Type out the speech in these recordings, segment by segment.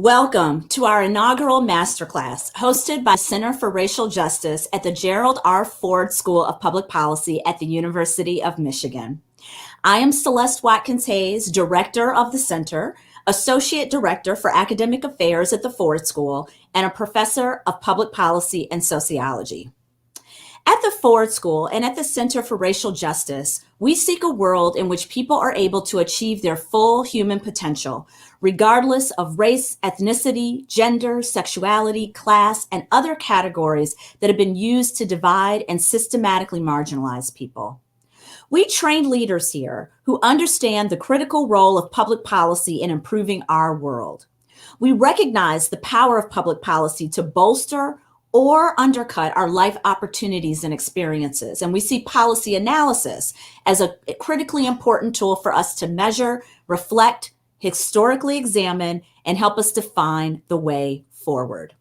Welcome to our inaugural masterclass hosted by Center for Racial Justice at the Gerald R. Ford School of Public Policy at the University of Michigan. I am Celeste Watkins Hayes, Director of the Center, Associate Director for Academic Affairs at the Ford School, and a Professor of Public Policy and Sociology. At the Ford School and at the Center for Racial Justice, we seek a world in which people are able to achieve their full human potential, regardless of race, ethnicity, gender, sexuality, class, and other categories that have been used to divide and systematically marginalize people. We train leaders here who understand the critical role of public policy in improving our world. We recognize the power of public policy to bolster or undercut our life opportunities and experiences. And we see policy analysis as a critically important tool for us to measure, reflect, historically examine, and help us define the way forward.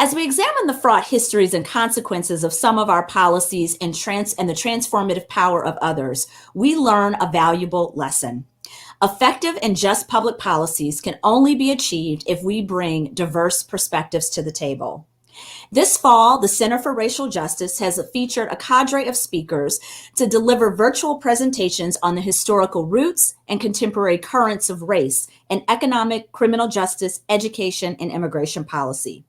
As we examine the fraught histories and consequences of some of our policies and the transformative power of others, we learn a valuable lesson. Effective and just public policies can only be achieved if we bring diverse perspectives to the table. This fall, the Center for Racial Justice has featured a cadre of speakers to deliver virtual presentations on the historical roots and contemporary currents of race in economic, criminal justice, education, and immigration policy.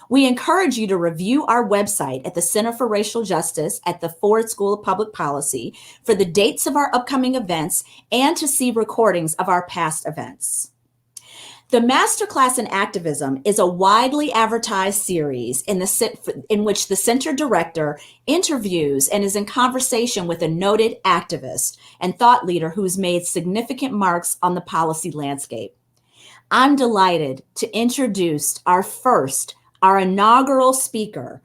We encourage you to review our website at the Center for Racial Justice at the Ford School of Public Policy for the dates of our upcoming events and to see recordings of our past events. The Masterclass in Activism is a widely advertised series in which the center director interviews and is in conversation with a noted activist and thought leader who's made significant marks on the policy landscape. I'm delighted to introduce our inaugural speaker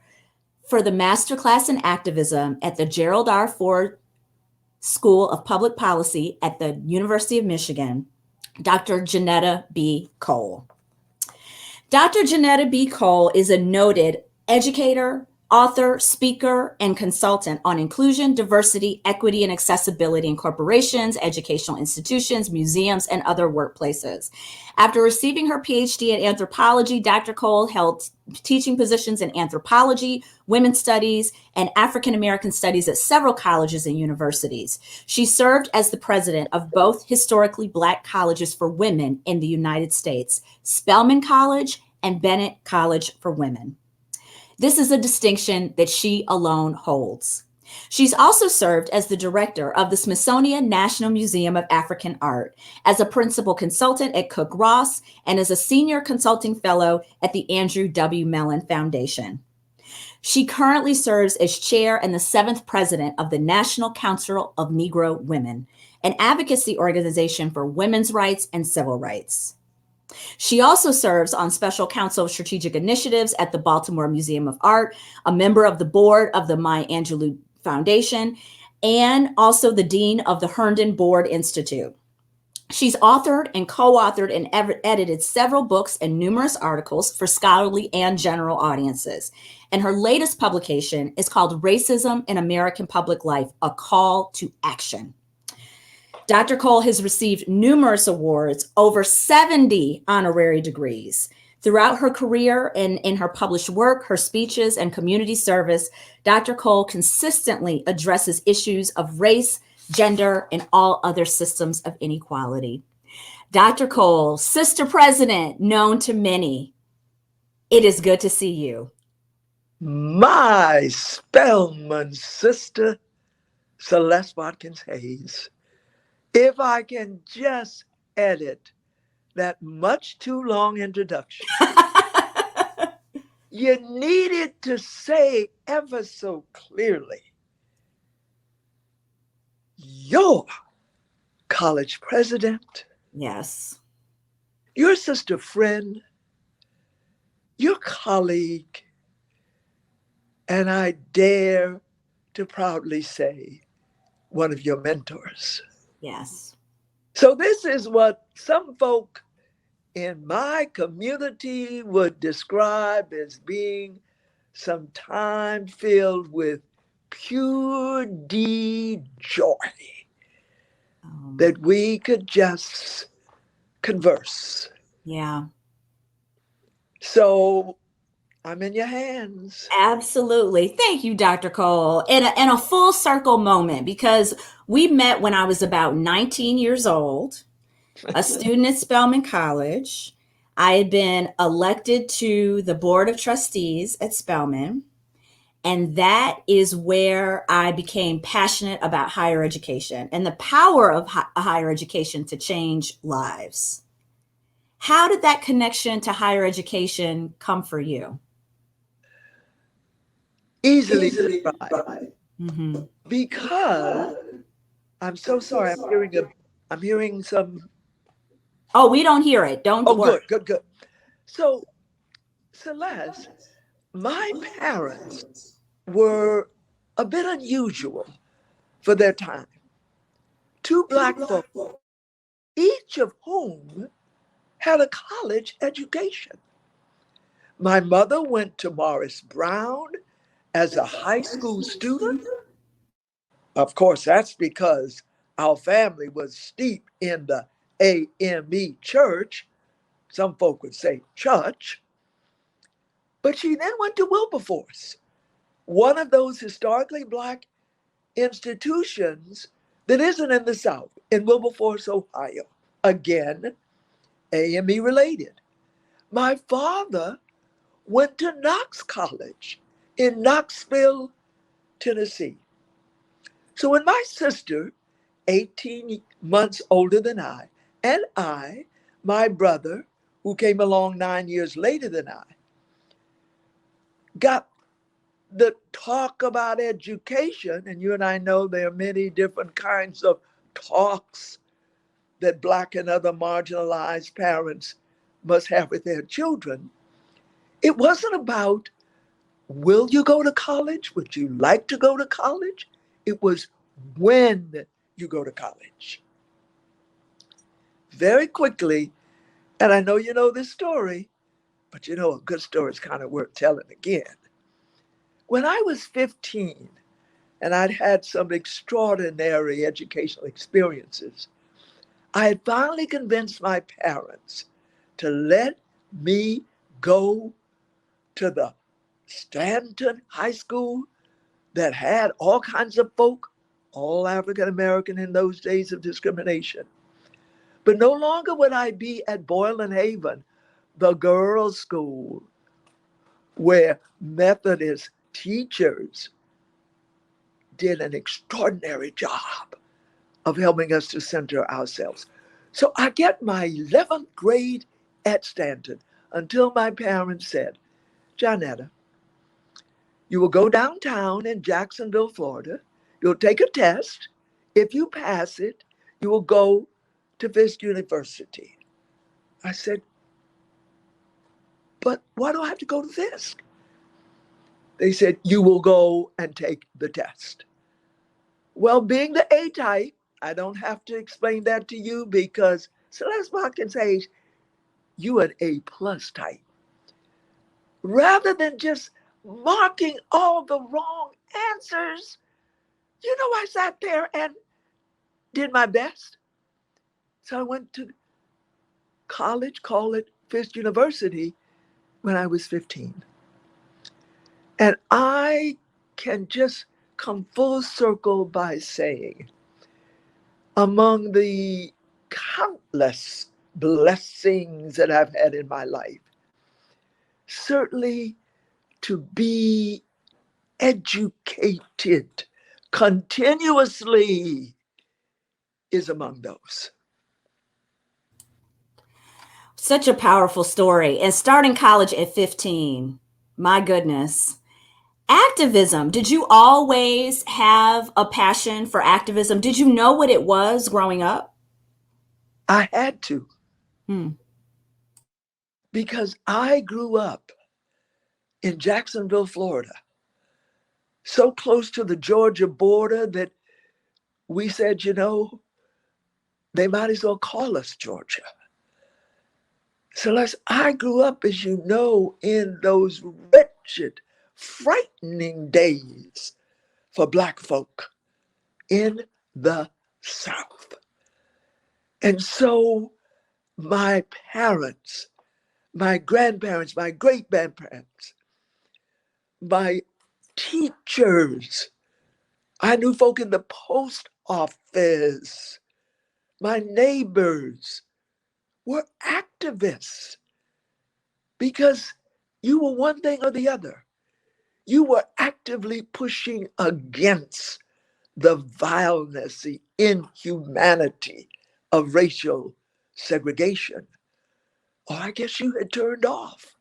for the Masterclass in Activism at the Gerald R. Ford School of Public Policy at the University of Michigan, Dr. Johnnetta B. Cole. Dr. Johnnetta B. Cole is a noted educator, author, speaker, and consultant on inclusion, diversity, equity, and accessibility in corporations, educational institutions, museums, and other workplaces. After receiving her PhD in anthropology, Dr. Cole held teaching positions in anthropology, women's studies, and African American studies at several colleges and universities. She served as the president of both historically Black colleges for women in the United States, Spelman College and Bennett College for Women. This is a distinction that she alone holds. She's also served as the director of the Smithsonian National Museum of African Art, as a principal consultant at Cook-Ross, and as a senior consulting fellow at the Andrew W. Mellon Foundation. She currently serves as chair and the 7th president of the National Council of Negro Women, an advocacy organization for women's rights and civil rights. She also serves on Special Counsel of Strategic Initiatives at the Baltimore Museum of Art, a member of the board of the Maya Angelou Foundation, and also the dean of the Herndon Board Institute. She's authored and co-authored and edited several books and numerous articles for scholarly and general audiences. And her latest publication is called Racism in American Public Life, A Call to Action. Dr. Cole has received numerous awards, over 70 honorary degrees. Throughout her career and in her published work, her speeches, and community service, Dr. Cole consistently addresses issues of race, gender, and all other systems of inequality. Dr. Cole, Sister President, known to many, it is good to see you. My Spelman sister, Celeste Watkins Hayes. If I can just edit that much too long introduction. You needed to say ever so clearly, your college president. Yes. Your sister friend, your colleague, and I dare to proudly say, one of your mentors. Yes. So this is what some folk in my community would describe as being some time filled with pure joy that we could just converse. Yeah. So I'm in your hands. Absolutely. Thank you, Dr. Cole. And a full circle moment because we met when I was about 19 years old, a student at Spelman College. I had been elected to the Board of Trustees at Spelman. And that is where I became passionate about higher education and the power of higher education to change lives. How did that connection to higher education come for you? Easily described. Mm-hmm. Because I'm so sorry. I'm hearing some. Oh, we don't hear it. Don't Oh, worry. good, good, good. So, Celeste, my parents were a bit unusual for their time. Two black folks, each of whom had a college education. My mother went to Morris Brown as a high school student. Of course, that's because our family was steeped in the AME church. Some folk would say church. But she then went to Wilberforce, one of those historically black institutions that isn't in the South, in Wilberforce, Ohio. Again, AME related. My father went to Knox College in Knoxville, Tennessee. So when my sister, 18 months older than and my brother, who came along 9 years later than I, got the talk about education, and you and I know there are many different kinds of talks that Black and other marginalized parents must have with their children. It wasn't about, will you go to college? Would you like to go to college? It was, when you go to college. Very quickly, and I know you know this story, but you know a good story is kind of worth telling again. When I was 15, and I'd had some extraordinary educational experiences, I had finally convinced my parents to let me go to the Stanton High School that had all kinds of folk, all African American in those days of discrimination. But no longer would I be at Boylan Haven, the girls' school, where Methodist teachers did an extraordinary job of helping us to center ourselves. So I get my 11th grade at Stanton until my parents said, Johnetta, you will go downtown in Jacksonville, Florida. You'll take a test. If you pass it, you will go to Fisk University. I said, but why do I have to go to Fisk? They said, you will go and take the test. Well, being the A type, I don't have to explain that to you because Celeste Watkins says, you an A plus type. Rather than just marking all the wrong answers, I sat there and did my best. So I went to college, call it Fisk University, when I was 15. And I can just come full circle by saying, among the countless blessings that I've had in my life, certainly to be educated continuously is among those. Such a powerful story. And starting college at 15, my goodness. Activism. Did you always have a passion for activism? Did you know what it was growing up? I had to, Hmm. because I grew up in Jacksonville, Florida, so close to the Georgia border that we said, they might as well call us Georgia. Celeste, I grew up, as you know, in those wretched, frightening days for Black folk in the South. And so my parents my grandparents, my great grandparents, my teachers. I knew folk in the post office. My neighbors were activists because you were one thing or the other. You were actively pushing against the vileness, the inhumanity of racial segregation. Or I guess you had turned off.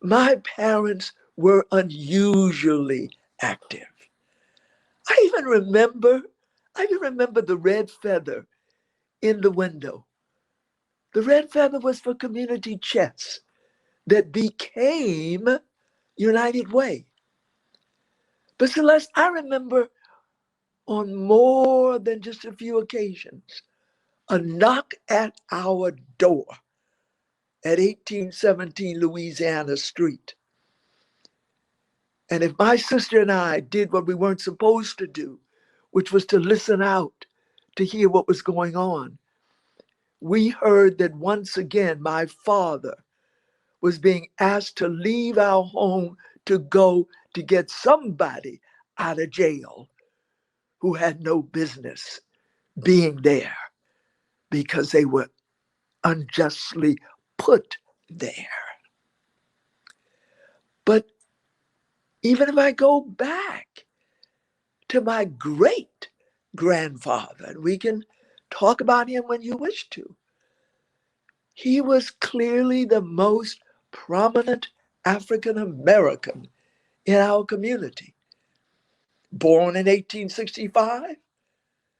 My parents were unusually active. I even remember the red feather in the window. The red feather was for community chess that became United Way. But Celeste, I remember on more than just a few occasions, a knock at our door at 1817 Louisiana Street. And if my sister and I did what we weren't supposed to do, which was to listen out to hear what was going on, we heard that once again my father was being asked to leave our home to go to get somebody out of jail who had no business being there because they were unjustly put there. But even if I go back to my great grandfather, and we can talk about him when you wish to, he was clearly the most prominent African American in our community. Born in 1865,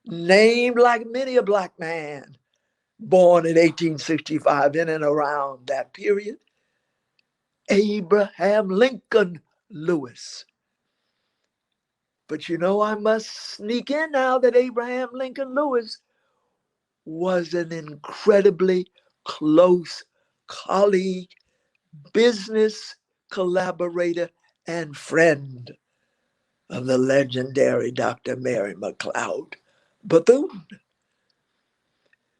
named like many a black man born in 1865 in and around that period, Abraham Lincoln Lewis. But you know, I must sneak in now that Abraham Lincoln Lewis was an incredibly close colleague, business collaborator, and friend of the legendary Dr. Mary McLeod Bethune.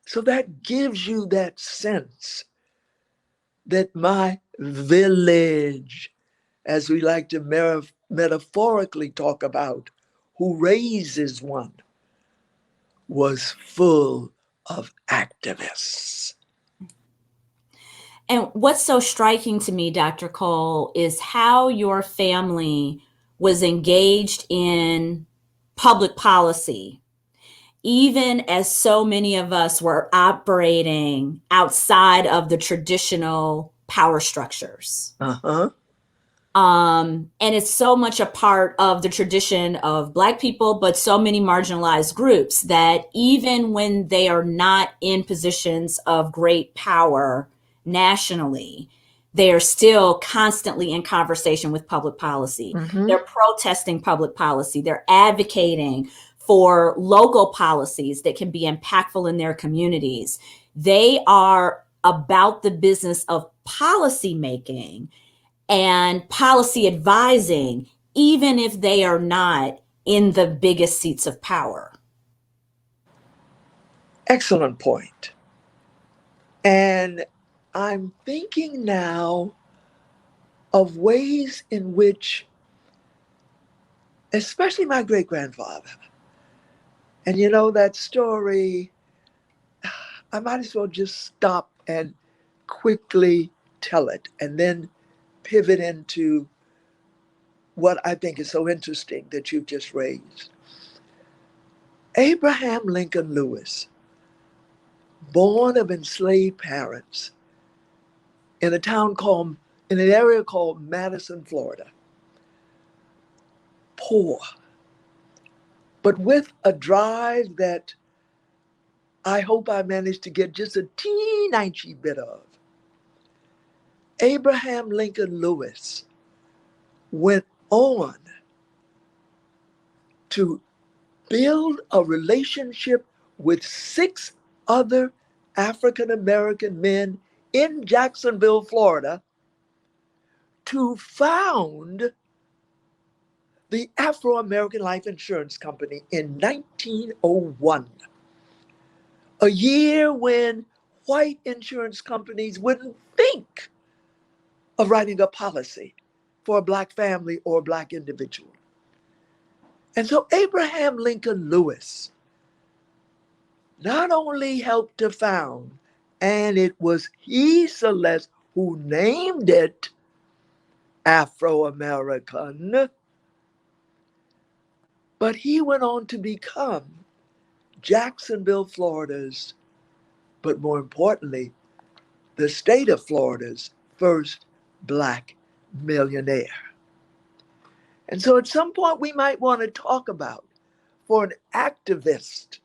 So that gives you that sense that my village, as we like to metaphorically talk about, who raises one, was full of activists. And what's so striking to me, Dr. Cole, is how your family was engaged in public policy, even as so many of us were operating outside of the traditional power structures. Uh-huh. And it's so much a part of the tradition of Black people, but so many marginalized groups that even when they are not in positions of great power nationally, they are still constantly in conversation with public policy. Mm-hmm. They're protesting public policy. They're advocating for local policies that can be impactful in their communities. They are about the business of policy making and policy advising, even if they are not in the biggest seats of power. Excellent point. And I'm thinking now of ways in which, especially my great-grandfather, and you know that story, I might as well just stop and quickly tell it and then pivot into what I think is so interesting that you've just raised. Abraham Lincoln Lewis, born of enslaved parents in an area called Madison, Florida, poor, but with a drive that I hope I managed to get just a teeny bit of. Abraham Lincoln Lewis went on to build a relationship with 6 other African American men in Jacksonville, Florida, to found the Afro-American Life Insurance Company in 1901, a year when white insurance companies wouldn't think of writing a policy for a Black family or a Black individual. And so Abraham Lincoln Lewis not only helped to found, and it was he, Celeste, who named it Afro-American, but he went on to become Jacksonville, Florida's, but more importantly, the state of Florida's first Black millionaire. And so at some point we might want to talk about, for an activist,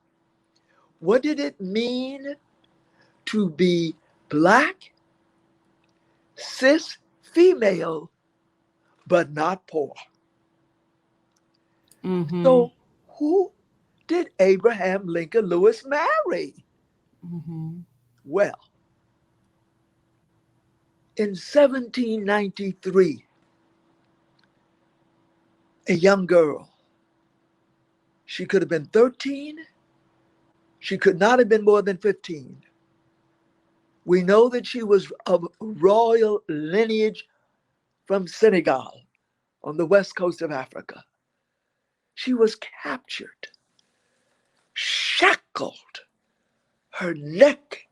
what did it mean to be Black, cis, female, but not poor? Mm-hmm. So who did Abraham Lincoln Lewis marry? Mm-hmm. Well, in 1793, a young girl, she could have been 13, she could not have been more than 15. We know that she was of royal lineage from Senegal on the west coast of Africa. She was captured, shackled, her neck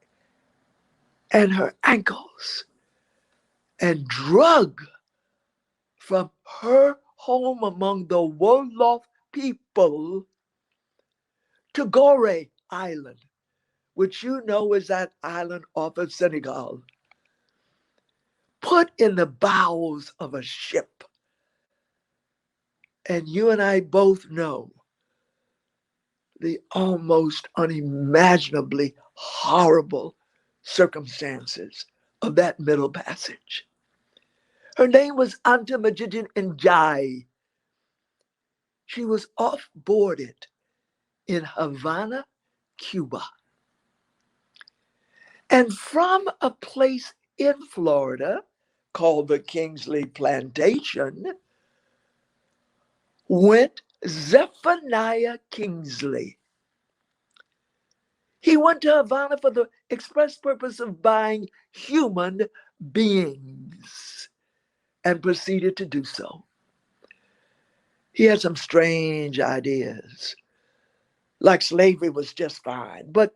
and her ankles, and drug from her home among the Wolof people to Gorée Island, which you know is that island off of Senegal, put in the bowels of a ship. And you and I both know the almost unimaginably horrible circumstances of that middle passage. Her name was Anta Majidin Njai. She was off-boarded in Havana, Cuba. And from a place in Florida called the Kingsley Plantation went Zephaniah Kingsley. He went to Havana for the express purpose of buying human beings and proceeded to do so. He had some strange ideas, like slavery was just fine, but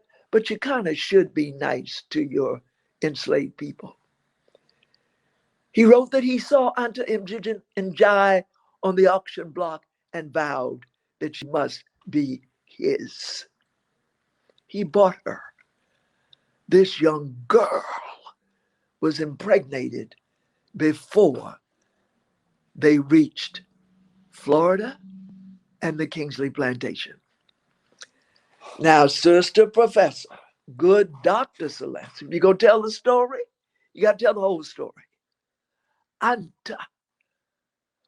you kind of should be nice to your enslaved people. He wrote that he saw Anta Majidin Njai on the auction block and vowed that she must be his. He bought her. This young girl was impregnated before they reached Florida and the Kingsley Plantation. Now, Sister Professor, good Dr. Celeste, if you go tell the story, you got to tell the whole story. Anta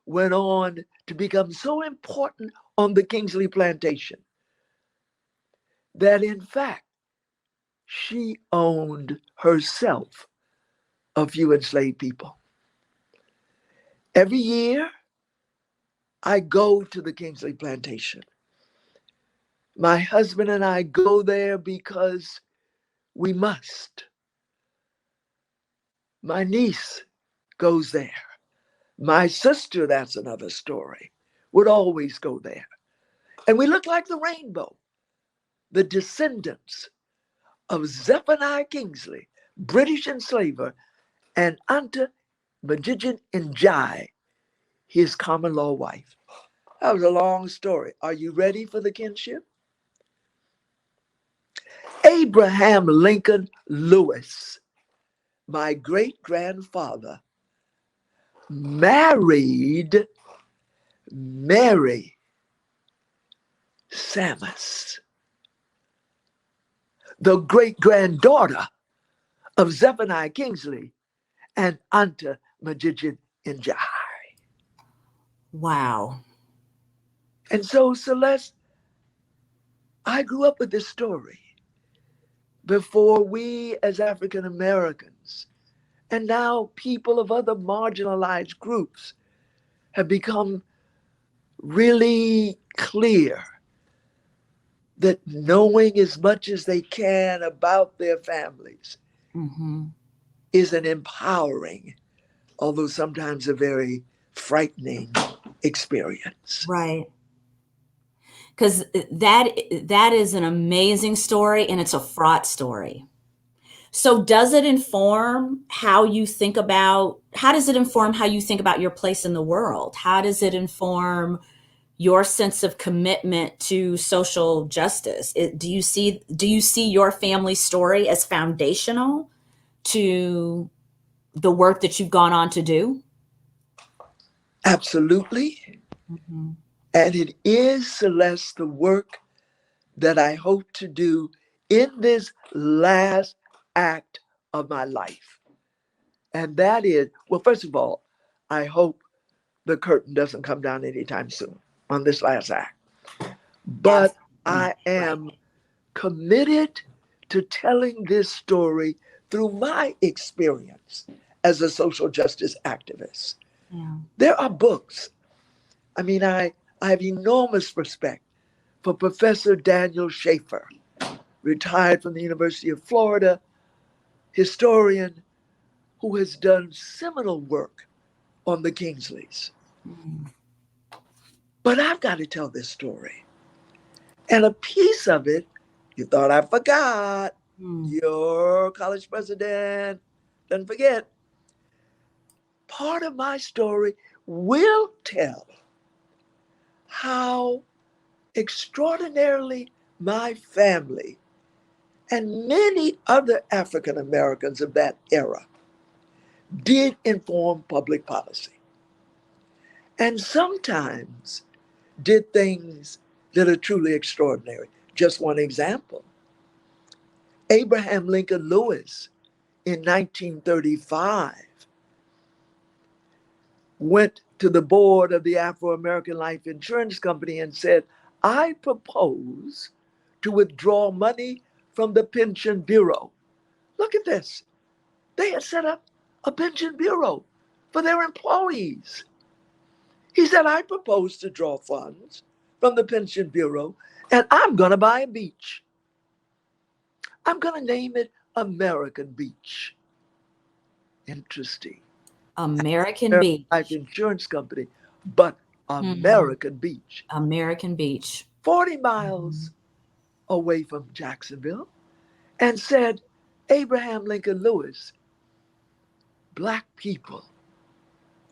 went on to become so important on the Kingsley Plantation that in fact, she owned herself a few enslaved people. Every year, I go to the Kingsley Plantation. My husband and I go there because we must. My niece goes there. My sister, that's another story, would always go there. And we look like the rainbow, the descendants of Zephaniah Kingsley, British enslaver, and Anta Majidin Njai, his common law wife. That was a long story. Are you ready for the kinship? Abraham Lincoln Lewis, my great-grandfather, married Mary Sammis, the great-granddaughter of Zephaniah Kingsley and Anta Majidin Njai. Wow. And so, Celeste, I grew up with this story before we as African Americans and now people of other marginalized groups have become really clear that knowing as much as they can about their families Mm-hmm. is an empowering, although sometimes a very frightening experience. Right. Because that is an amazing story, and it's a fraught story. So does it inform how you think about, how does it inform how you think about your place in the world? How does it inform your sense of commitment to social justice? Do you see your family story as foundational to the work that you've gone on to do? Absolutely. Mhm. And it is, Celeste, the work that I hope to do in this last act of my life. And that is, well, first of all, I hope the curtain doesn't come down anytime soon on this last act. But I am committed to telling this story through my experience as a social justice activist. Yeah. There are books. I mean, I have enormous respect for Professor Daniel Schaefer, retired from the University of Florida, historian who has done seminal work on the Kingsleys. Mm. But I've got to tell this story. And a piece of it, you thought I forgot, Mm. your college president, don't forget, part of my story will tell how extraordinarily my family and many other African Americans of that era did inform public policy. And sometimes did things that are truly extraordinary. Just one example, Abraham Lincoln Lewis in 1935 went to the board of the Afro-American Life Insurance Company and said, I propose to withdraw money from the pension bureau. Look at this. They had set up a pension bureau for their employees. He said, I propose to draw funds from the pension bureau and I'm going to buy a beach. I'm going to name it American Beach. Interesting. American American Life Beach. Insurance Company, but Mhm. American Beach. American Beach. 40 Mhm. miles away from Jacksonville, and said, Abraham Lincoln Lewis, Black people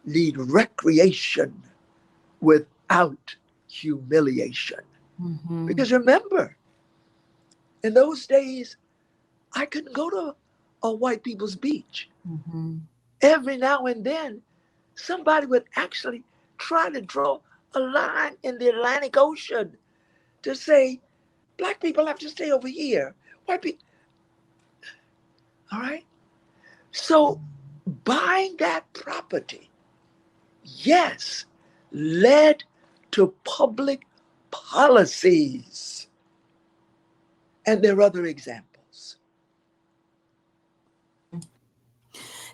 need recreation without humiliation. Mhm. Because remember, in those days, I couldn't go to a white people's beach. Mhm. Every now and then, somebody would actually try to draw a line in the Atlantic Ocean to say, Black people have to stay over here. White people, all right? So buying that property, yes, led to public policies. And there are other examples.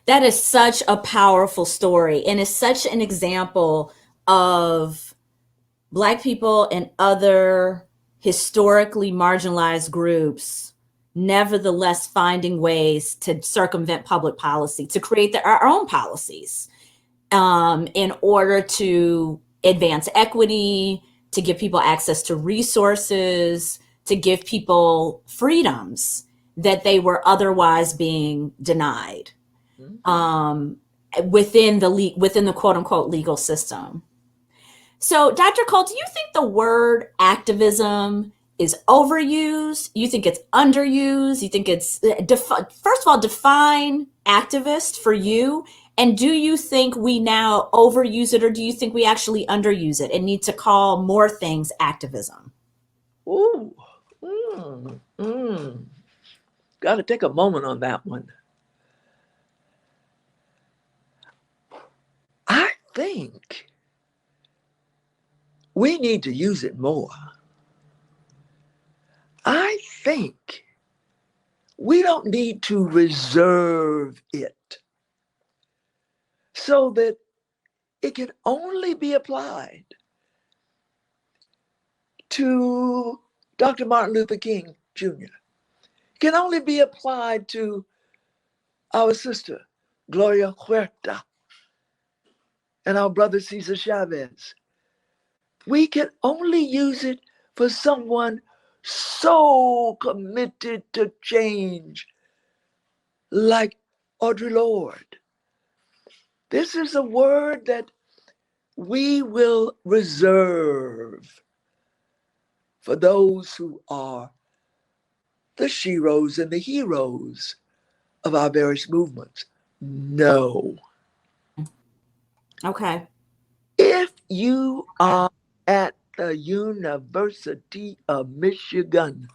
That is such a powerful story, and it's such an example of Black people and other historically marginalized groups nevertheless finding ways to circumvent public policy, to create our own policies, in order to advance equity, to give people access to resources, to give people freedoms that they were otherwise being denied, um, within the quote unquote legal system. So, Dr. Cole, do you think the word activism is overused? You think it's underused? You think it's first of all, define activist for you, and do you think we now overuse it, or do you think we actually underuse it and need to call more things activism? Ooh, mm, mm. Got to take a moment on that one. I think we need to use it more. I think we don't need to reserve it so that it can only be applied to Dr. Martin Luther King Jr. It can only be applied to our sister, Gloria Huerta, and our brother, Cesar Chavez. We can only use it for someone so committed to change, like Audre Lorde. This is a word that we will reserve for those who are the sheroes and the heroes of our various movements. No. Okay. If you are at the University of Michigan,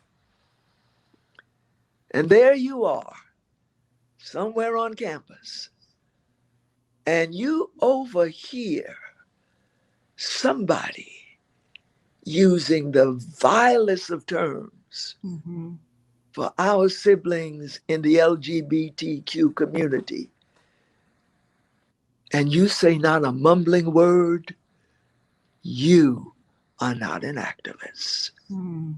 and there you are, somewhere on campus, and you overhear somebody using the vilest of terms Mm-hmm. for our siblings in the LGBTQ community, and you say not a mumbling word, you are not an activist. Mm-hmm.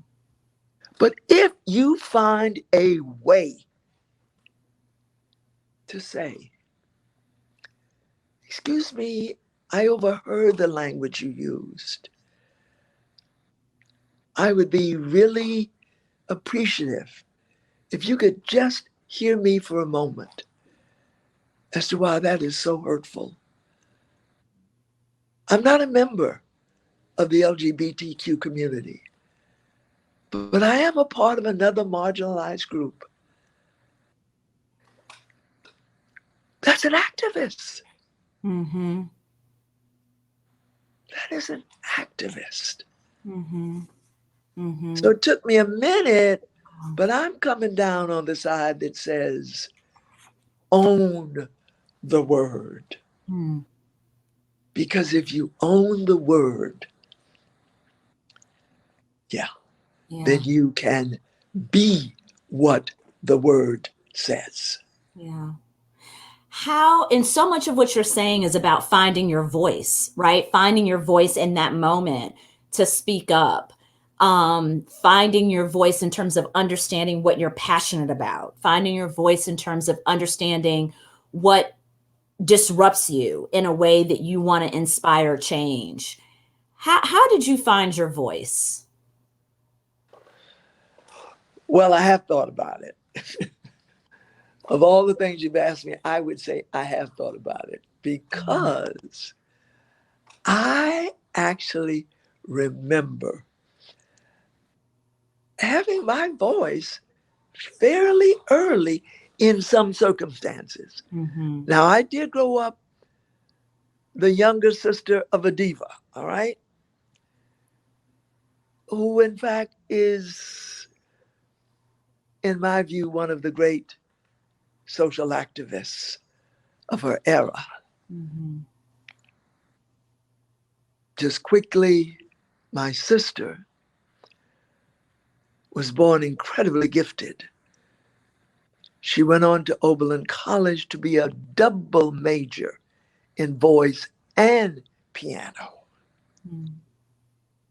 But if you find a way to say, excuse me, I overheard the language you used, I would be really appreciative if you could just hear me for a moment as to why that is so hurtful. I'm not a member of the LGBTQ community, but I am a part of another marginalized group. That's an activist. Mm-hmm. That is an activist. Mm-hmm. Mm-hmm. So it took me a minute, but I'm coming down on the side that says, own the word. Mm. Because if you own the word, Yeah. then you can be what the word says. Yeah. How, and so much of what you're saying is about finding your voice, right? Finding your voice in that moment to speak up. Finding your voice in terms of understanding what you're passionate about, finding your voice in terms of understanding what disrupts you in a way that you want to inspire change. How did you find your voice? Well, I have thought about it. Of all the things you've asked me, I would say I have thought about it because I actually remember having my voice fairly early in some circumstances. Mm-hmm. Now, I did grow up the younger sister of a diva, all right? Who, in fact, is, in my view, one of the great social activists of her era. Mm-hmm. Just quickly, my sister was born incredibly gifted. She went on to Oberlin College to be a double major in voice and piano. Mm-hmm.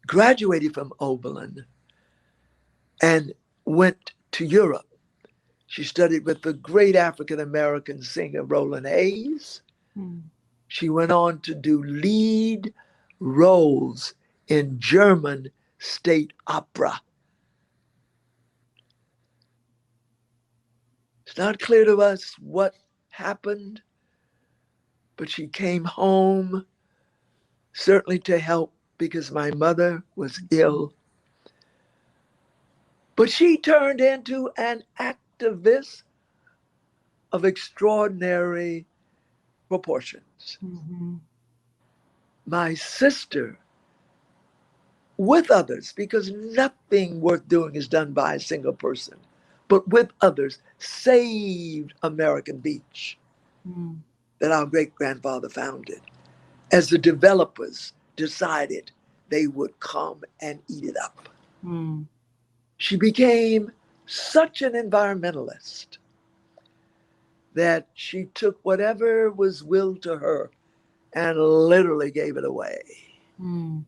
Graduated from Oberlin and went to Europe. She studied with the great African American singer Roland Hayes. Mm-hmm. She went on to do lead roles in German state opera. It's not clear to us what happened, but she came home, certainly to help because my mother was ill. But she turned into an activist of extraordinary proportions. Mm-hmm. My sister, with others, because nothing worth doing is done by a single person, but with others, saved American Beach Mm-hmm. that our great grandfather founded as the developers decided they would come and eat it up. Mm-hmm. She became such an environmentalist that she took whatever was willed to her and literally gave it away. Mm-hmm.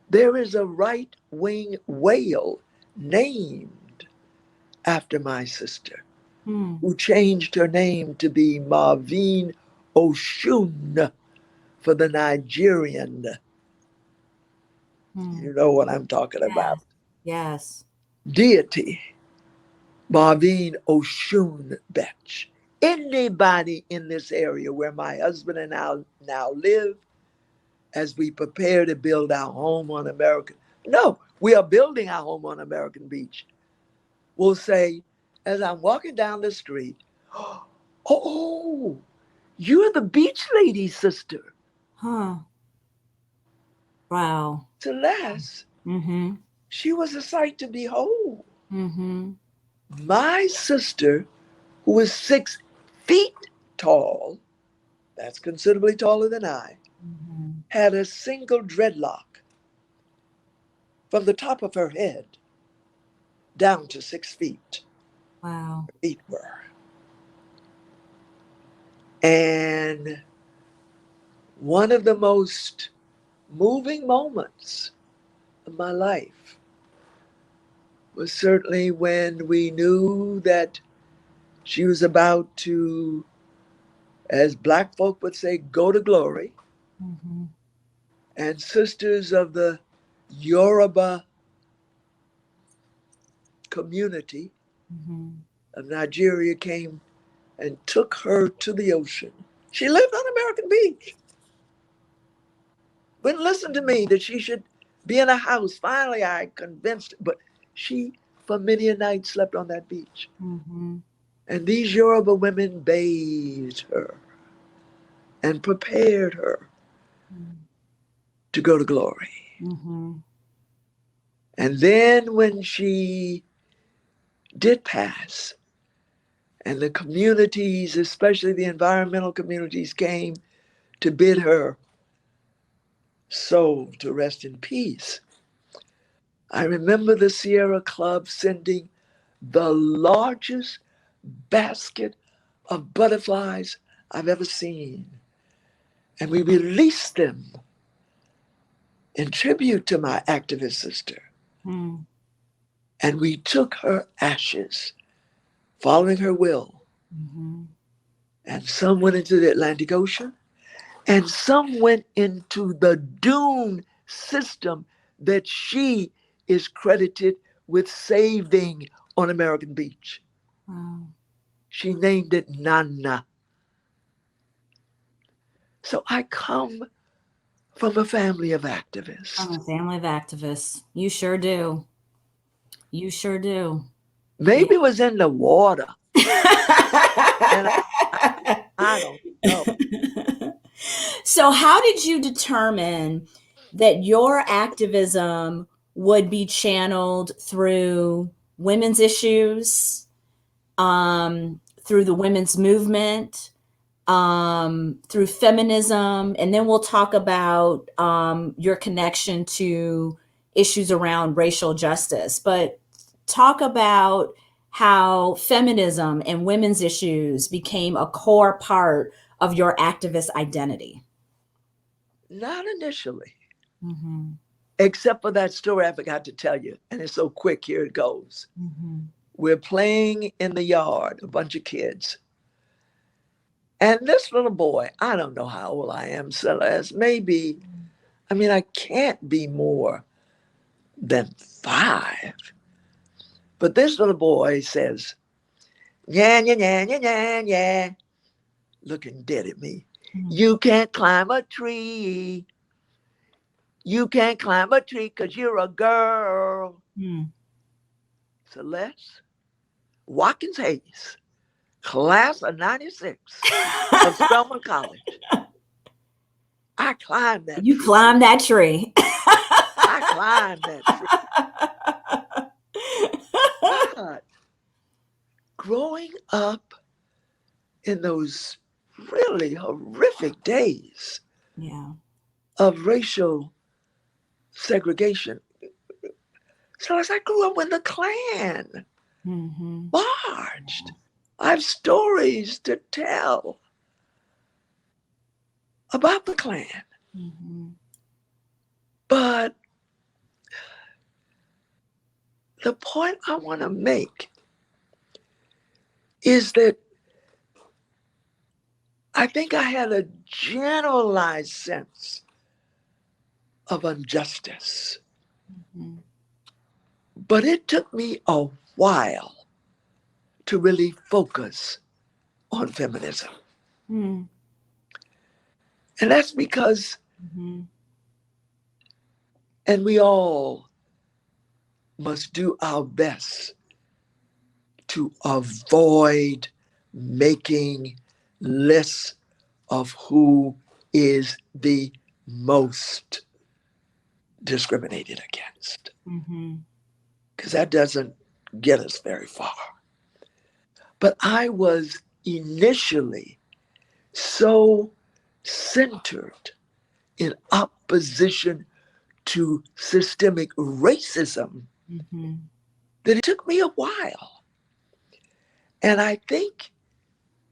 There is a right-wing whale named after my sister. Hmm. who changed her name to be Marvin Oshun for the Nigerian. Hmm. You know what I'm talking about. Yes. Yes. Deity, Marvin Oshun Betch. Anybody in this area where my husband and I now live, as we prepare to build our home on American, no, we are building our home on American Beach, will say, as I'm walking down the street, oh, you're the beach lady sister. Huh. Wow. Celeste, Mm-hmm. she was a sight to behold. Mm-hmm. My sister, who was 6 feet tall, that's considerably taller than I, Mm-hmm. had a single dreadlock from the top of her head down to 6 feet. Wow. Feet were. And one of the most moving moments of my life was certainly when we knew that she was about to, as black folk would say, go to glory. Mm-hmm. And sisters of the Yoruba community Mm-hmm. of Nigeria came and took her to the ocean. She lived on American Beach. Wouldn't listen to me that she should be in a house. Finally, I convinced her, but she, for many a night, slept on that beach. Mm-hmm. And these Yoruba women bathed her and prepared her to go to glory. Mm-hmm. And then when she did pass, and the communities, especially the environmental communities, came to bid her soul to rest in peace, I remember the Sierra Club sending the largest basket of butterflies I've ever seen. And we released them in tribute to my activist sister. Mm-hmm. And we took her ashes, following her will. Mm-hmm. And some went into the Atlantic Ocean, and some went into the dune system that she is credited with saving on American Beach. Wow. She named it Nana. So I come from a family of From activists. a family of activists. You sure do. You sure do. Yeah. Maybe it was in the water, and I don't know. So, how did you determine that your activism would be channeled through women's issues, through the women's movement, through feminism, and then we'll talk about your connection to issues around racial justice. But talk about how feminism and women's issues became a core part of your activist identity. Not initially, Mm-hmm. except for that story I forgot to tell you. And it's so quick. Here it goes. Mm-hmm. We're playing in the yard, a bunch of kids. And this little boy, I don't know how old I am, Celeste, maybe, I mean, I can't be more than 5. But this little boy says, yeah, yeah, yeah, yeah, yeah, yeah, looking dead at me. You can't climb a tree. You can't climb a tree because you're a girl. Mm-hmm. Celeste Watkins Hayes, class of 96 of Spelman College. I climbed that You tree. climbed that tree. I climbed that tree. But growing up in those really horrific days Yeah. of racial segregation, so as I grew up when the Klan Mm-hmm. marched, I have stories to tell about the Klan. Mm-hmm. But the point I want to make is that I think I had a generalized sense of injustice, Mhm. but it took me a while to really focus on feminism. Mm. And that's because, Mhm. and we all must do our best to avoid making lists of who is the most discriminated against, Mhm. because that doesn't get us very far. But I was initially so centered in opposition to systemic racism Mhm. that it took me a while. And I think,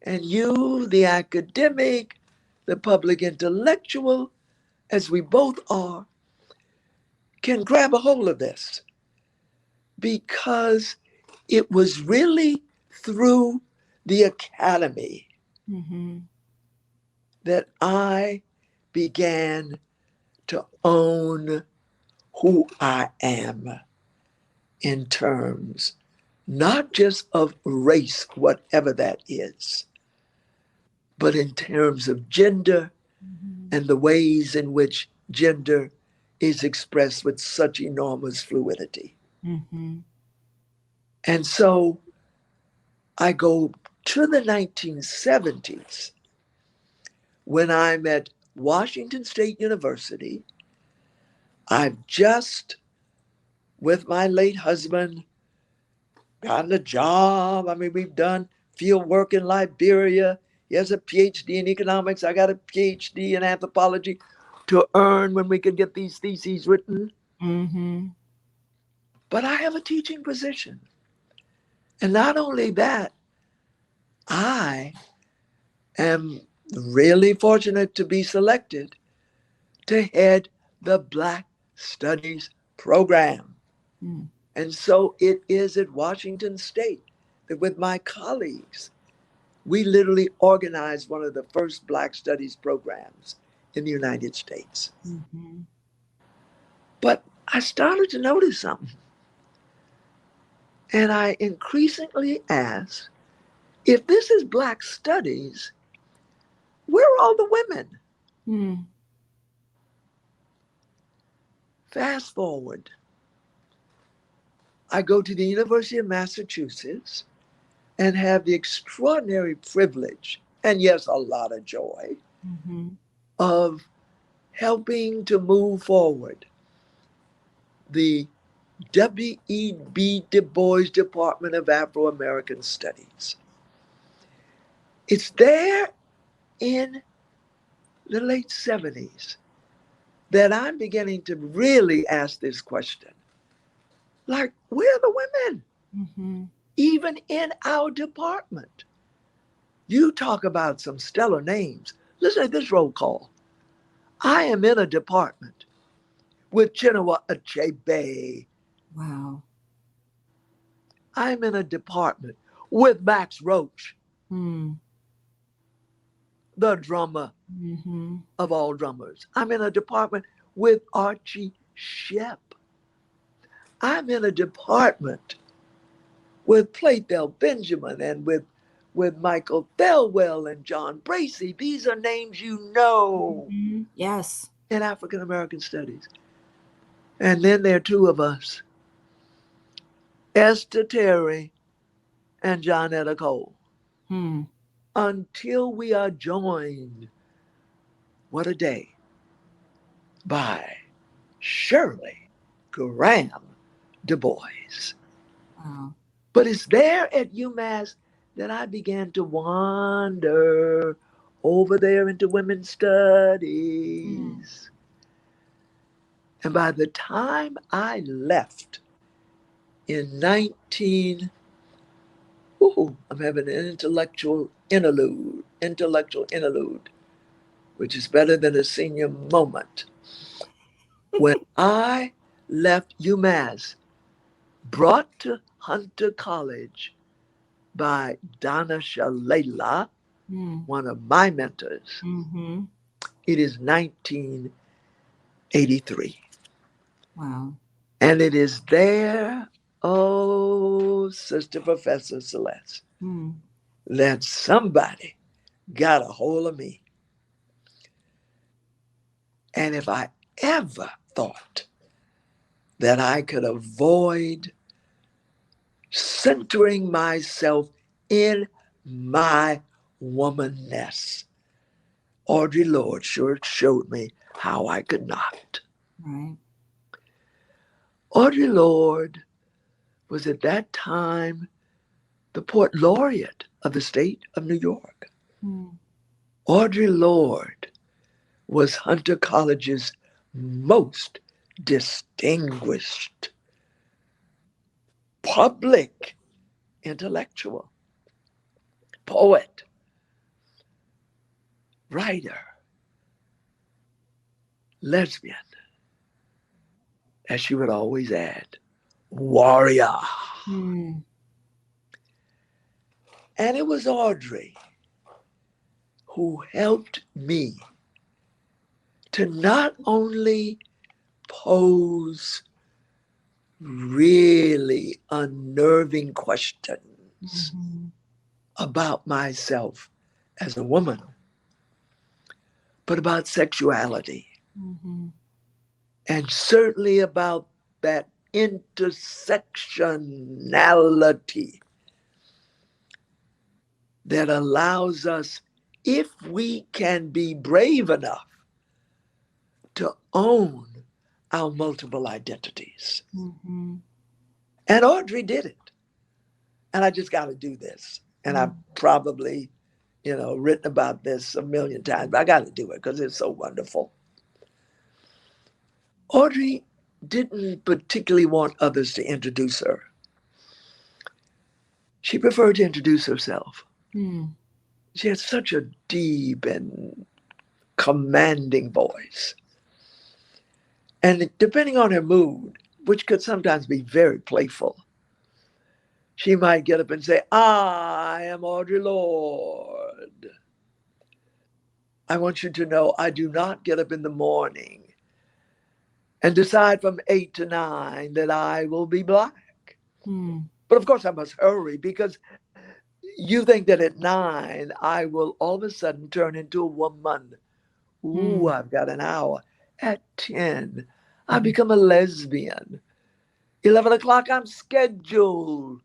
and you, the academic, the public intellectual, as we both are, can grab a hold of this because it was really through the academy Mhm. that I began to own who I am in terms not just of race, whatever that is, but in terms of gender Mhm. and the ways in which gender is expressed with such enormous fluidity. Mhm. And so I go to the 1970s when I'm at Washington State University. I've just, with my late husband, gotten a job. I mean, we've done field work in Liberia. He has a PhD in economics. I got a PhD in anthropology to earn when we can get these theses written. Mhm. But I have a teaching position. And not only that, I am really fortunate to be selected to head the Black Studies program. Mm. And so it is at Washington State that with my colleagues, we literally organized one of the first Black Studies programs in the United States. Mhm. But I started to notice something. And I increasingly asked, if this is Black Studies, where are all the women? Mm. Fast forward, I go to the University of Massachusetts and have the extraordinary privilege, and yes, a lot of joy, Mhm. of helping to move forward the W.E.B. Du Bois Department of Afro American Studies. It's there in the late 70s that I'm beginning to really ask this question. Like, where are the women? Mhm. Even in our department. You talk about some stellar names. Listen to this roll call. I am in a department with Chinua Achebe. Wow. I'm in a department with Max Roach, Mm. the drummer Mhm. of all drummers. I'm in a department with Archie Shepp. I'm in a department with Plathel Benjamin and with Michael Thelwell and John Bracey. These are names you know Mhm. Yes. in African American studies. And then there are two of us, Esther Terry and Johnetta Cole. Mm. Until we are joined, what a day, by Shirley Graham Du Bois. Wow. But it's there at UMass that I began to wander over there into women's Mm. studies. And by the time I left in 19, ooh, I'm having an intellectual interlude, which is better than a senior moment. When I left UMass, brought to Hunter College by Donna Shalala, Mm. one of my mentors. Mm-hmm. It is 1983. Wow. And it is there, oh, Sister Professor Celeste, Mm. that somebody got a hold of me. And if I ever thought that I could avoid centering myself in my womanness, Audre Lorde sure showed me how I could not. Right. Audre Lorde was at that time the Poet Laureate of the state of New York. Mm. Audre Lorde was Hunter College's most distinguished public intellectual, poet, writer, lesbian, as she would always add, warrior. Mm. And it was Audre who helped me to not only pose really unnerving questions Mm-hmm. about myself as a woman, but about sexuality, Mm-hmm. and certainly about that intersectionality that allows us, if we can be brave enough, to own our multiple identities. Mm-hmm. And Audre did it. And I just got to do this. And I've probably, written about this a million times, but I got to do it because it's so wonderful. Audre didn't particularly want others to introduce her. She preferred to introduce herself. Mm. She had such a deep and commanding voice. And depending on her mood, which could sometimes be very playful, she might get up and say, I am Audre Lorde. I want you to know I do not get up in the morning and decide from 8 to 9 that I will be Black. Mm. But of course I must hurry, because you think that at 9 I will all of a sudden turn into a woman. Ooh, I've got an hour. At 10, I become a lesbian. 11 o'clock, I'm scheduled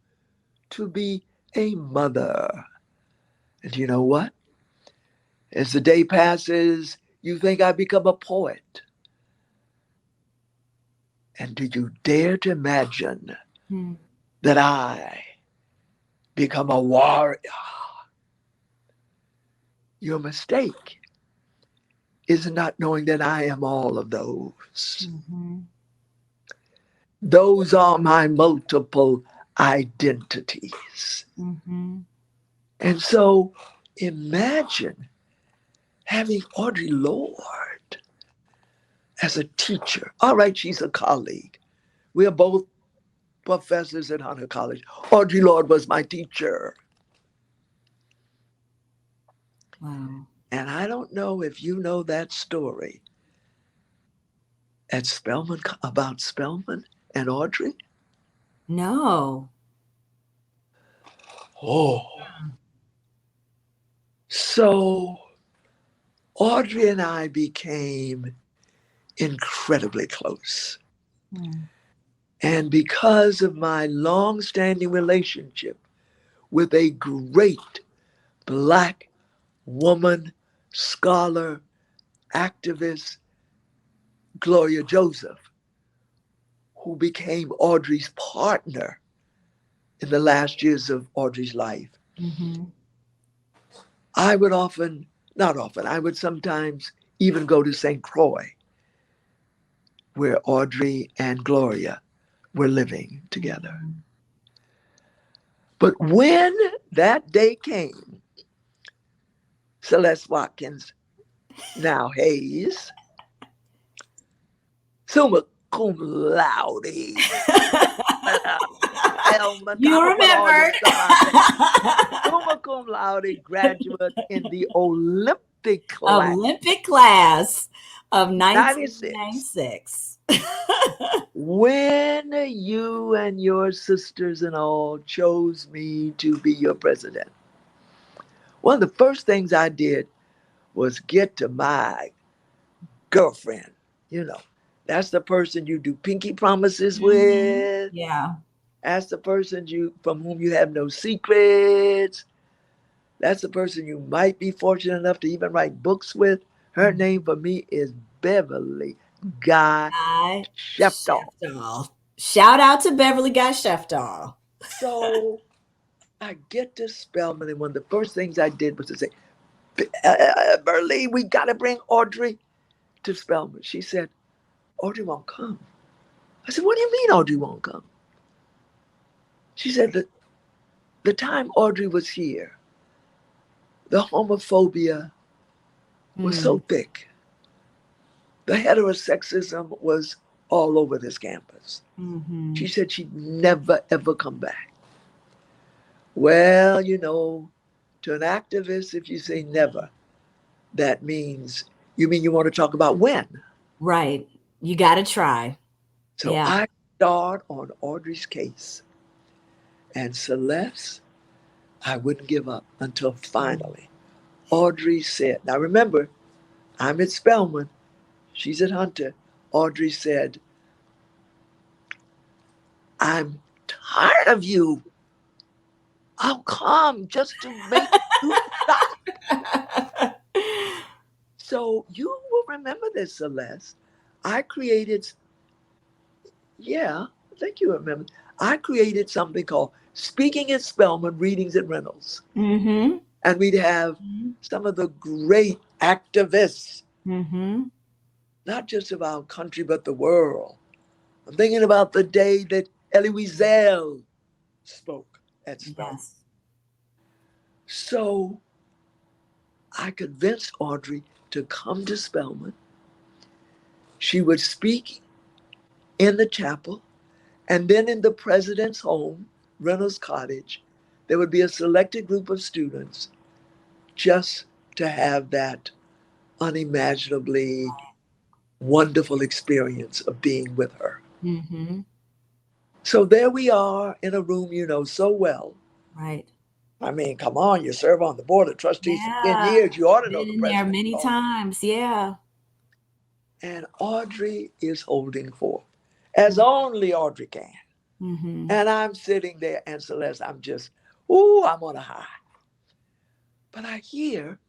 to be a mother. And you know what? As the day passes, you think I become a poet. And do you dare to imagine that I become a warrior? Your mistake is not knowing that I am all of those. Mm-hmm. Those are my multiple identities. Mm-hmm. And so imagine having Audre Lorde as a teacher. All right, she's a colleague. We are both professors at Hunter College. Audre Lorde was my teacher. Wow. And I don't know if you know that story at Spelman, about Spelman and Audre. No. Oh. So Audre and I became incredibly close. Mm. And because of my long-standing relationship with a great Black woman, scholar, activist, Gloria Joseph, who became Audre's partner in the last years of Audre's life, Mm-hmm. I would often, not often, I would sometimes even go to St. Croix, where Audre and Gloria were living together. But when that day came, Celeste Watkins, now Hayes, summa cum laude, Spelman. You I'm gonna put all this remembered. stuff out there. Summa cum laude graduate in the Olympic class, Olympic class of 96. 1996. When you and your sisters and all chose me to be your president, one of the first things I did was get to my girlfriend. You know, that's the person you do pinky promises with. Yeah. That's the person from whom you have no secrets. That's the person you might be fortunate enough to even write books with. Her name for me is Beverly Guy Sheftal. Shout out to Beverly Guy Sheftal. So I get to Spelman, and one of the first things I did was to say, Beverly, we got to bring Audrey to Spelman. She said, Audrey won't come. I said, what do you mean Audrey won't come? She said that the time Audrey was here, the homophobia was so thick. The heterosexism was all over this campus. Mm-hmm. She said she'd never, ever come back. Well, you know, to an activist, if you say never, that means you want to talk about when. Right. You got to try. So yeah. I start on Audrey's case. And Celeste, I wouldn't give up until finally Audrey said, now remember, I'm at Spelman, she's at Hunter. Audrey said, I'm tired of you. I'll come just to make you stop. So you will remember this, Celeste. I created something called Speaking at Spelman, Readings at Reynolds. Mm-hmm. And we'd have some of the great activists, not just of our country, but the world. I'm thinking about the day that Elie Wiesel spoke at Spelman. Yes. So I convinced Audrey to come to Spelman. She would speak in the chapel, and then in the president's home, Reynolds Cottage, there would be a selected group of students just to have that unimaginably wonderful experience of being with her. Mm-hmm. So there we are in a room you know so well. Right. I mean, come on, you serve on the board of trustees for 10 years. You ought to know the president. Been in there many times, yeah. And Audrey is holding forth, as only Audrey can. Mm-hmm. And I'm sitting there, and Celeste, I'm on a high. But I hear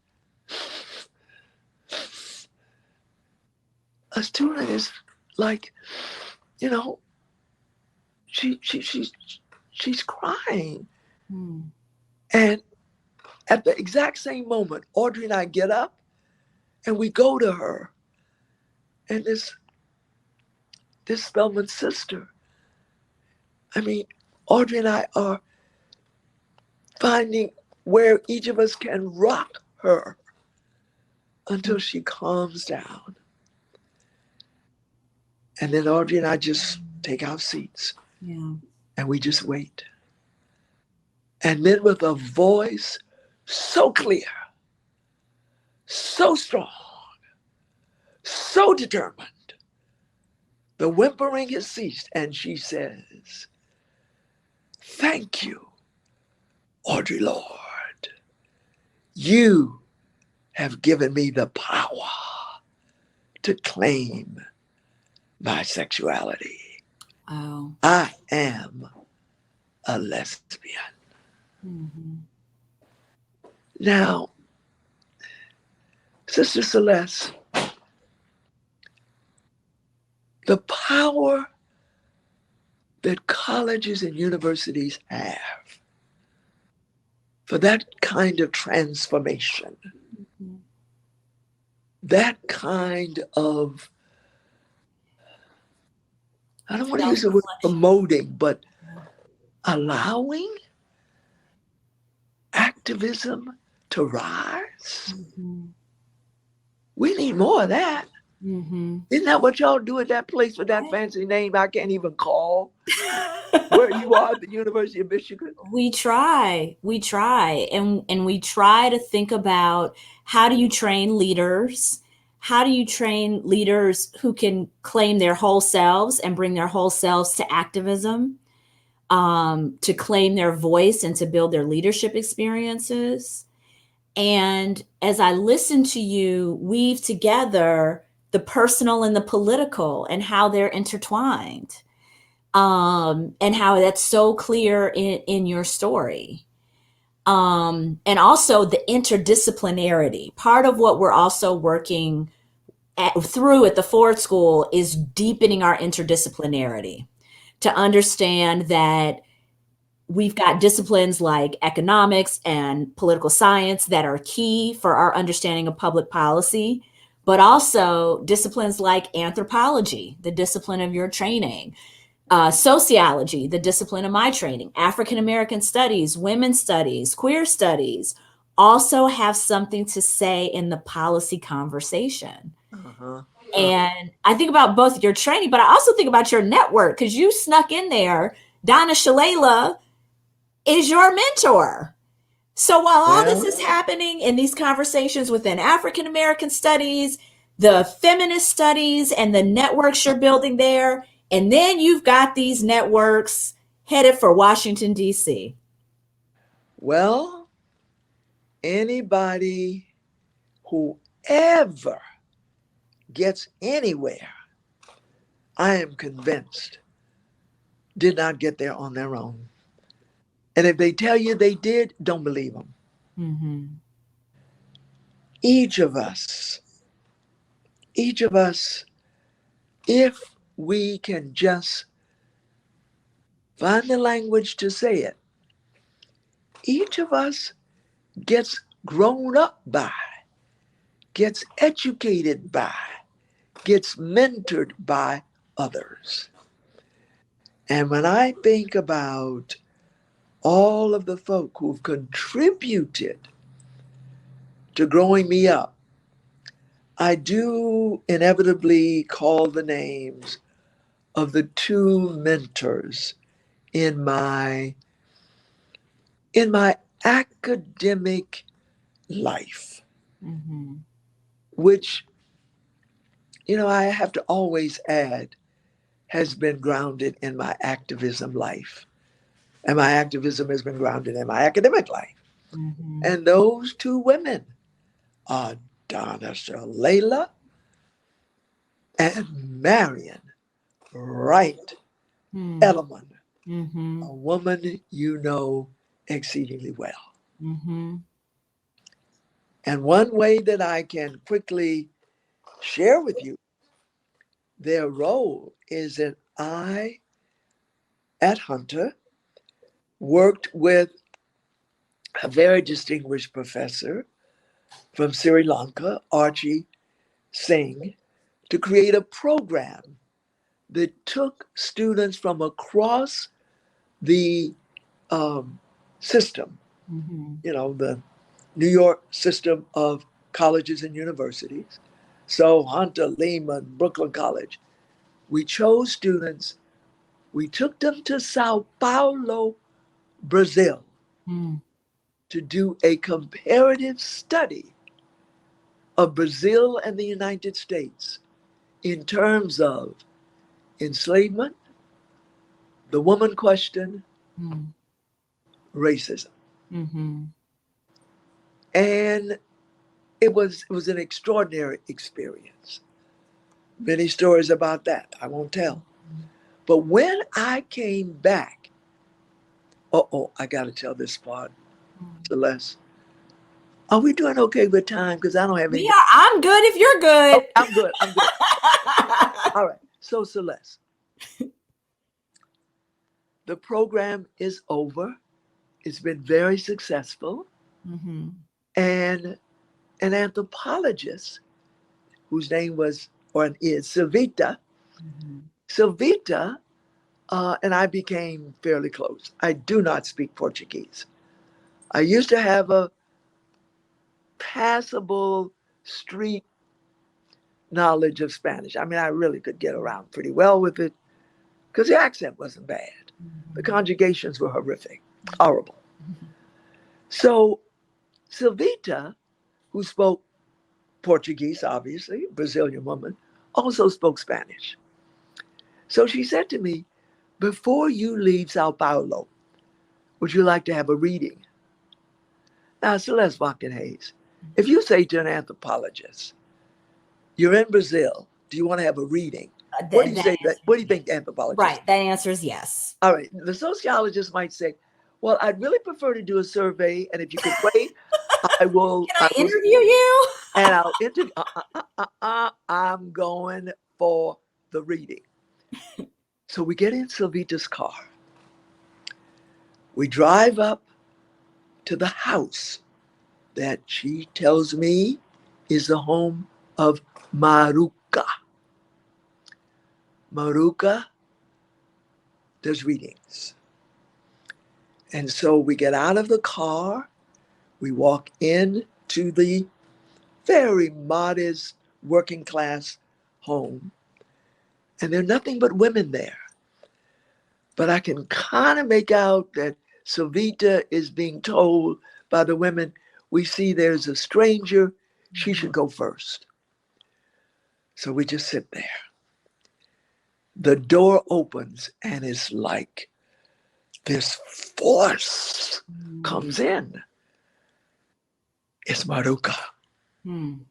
a student is like, you know, she's crying. And at the exact same moment, Audrey and I get up and we go to her. And this Spelman sister, I mean, Audrey and I are finding where each of us can rock her until she calms down. And then Audrey and I just take our seats. Yeah. And we just wait. And then with a voice so clear, so strong, so determined, the whimpering has ceased, and she says, thank you, Audre Lorde. You have given me the power to claim my sexuality. Oh. I am a lesbian. Mm-hmm. Now, Sister Celeste, the power that colleges and universities have for that kind of transformation, that kind of, I don't want to use the word promoting, but allowing activism to rise. Mm-hmm. We need more of that. Mm-hmm. Isn't that what y'all do at that place with that fancy name I can't even call? Where you you are at the University of Michigan? We try, and we try to think about how do you train leaders? How do you train leaders who can claim their whole selves and bring their whole selves to activism, to claim their voice and to build their leadership experiences? And as I listen to you weave together the personal and the political and how they're intertwined, and how that's so clear in your story. And also the interdisciplinarity. Part of what we're also working through at the Ford School is deepening our interdisciplinarity to understand that we've got disciplines like economics and political science that are key for our understanding of public policy, but also disciplines like anthropology, the discipline of your training, sociology, the discipline of my training, African American studies, women's studies, queer studies, also have something to say in the policy conversation. Uh-huh. And I think about both your training, but I also think about your network because you snuck in there. Donna Shalala is your mentor. So while all this is happening in these conversations within African American studies, the feminist studies, and the networks you're building there, and then you've got these networks headed for Washington, D.C. Well, anybody who ever gets anywhere, I am convinced, did not get there on their own. And if they tell you they did, don't believe them. Mm-hmm. Each of us, if we can just find the language to say it, each of us gets grown up by, gets educated by, gets mentored by others. And when I think about all of the folk who've contributed to growing me up, I do inevitably call the names of the two mentors in my academic life, Mm-hmm. which, I have to always add, has been grounded in my activism life. And my activism has been grounded in my academic life. Mm-hmm. And those two women are Donna Shalala and Marion Wright Edelman, Mm-hmm. a woman you know exceedingly well. Mm-hmm. And one way that I can quickly share with you their role is that I, at Hunter, worked with a very distinguished professor from Sri Lanka, Archie Singh, to create a program that took students from across the system, Mm-hmm. the New York system of colleges and universities. So Hunter, Lehman, Brooklyn College. We chose students, we took them to Sao Paulo, Brazil, to do a comparative study of Brazil and the United States in terms of enslavement, the woman question, racism. Mm-hmm. And it was an extraordinary experience. Many stories about that I won't tell. But when I came back, I got to tell this part, Celeste. Are we doing okay with time? Because I don't have any. Yeah, I'm good if you're good. Oh, I'm good. All right. So, Celeste, the program is over. It's been very successful. Mm-hmm. And an anthropologist whose name was or is Silvita. Mm-hmm. Silvita and I became fairly close. I do not speak Portuguese. I used to have a passable street knowledge of Spanish. I mean, I really could get around pretty well with it because the accent wasn't bad. The conjugations were horrific, horrible. So Silvita, who spoke Portuguese, obviously, Brazilian woman, also spoke Spanish. So she said to me, before you leave Sao Paulo, would you like to have a reading? Now, Celeste Watkins Hayes, if you say to an anthropologist, you're in Brazil, do you want to have a reading? What do you say? What do you think the anthropologist? Right, that answer is yes. All right. The sociologist might say, well, I'd really prefer to do a survey, and if you could wait, I will. Can I interview you? And I'll interview. I'm going for the reading. So we get in Silvita's car. We drive up to the house that she tells me is the home of Maruca. Maruca does readings. And so we get out of the car, we walk into the very modest working class home, and there are nothing but women there. But I can kind of make out that Silvita is being told by the women, we see there's a stranger, she should go first. So we just sit there. The door opens and it's like this force comes in. It's Maruca. And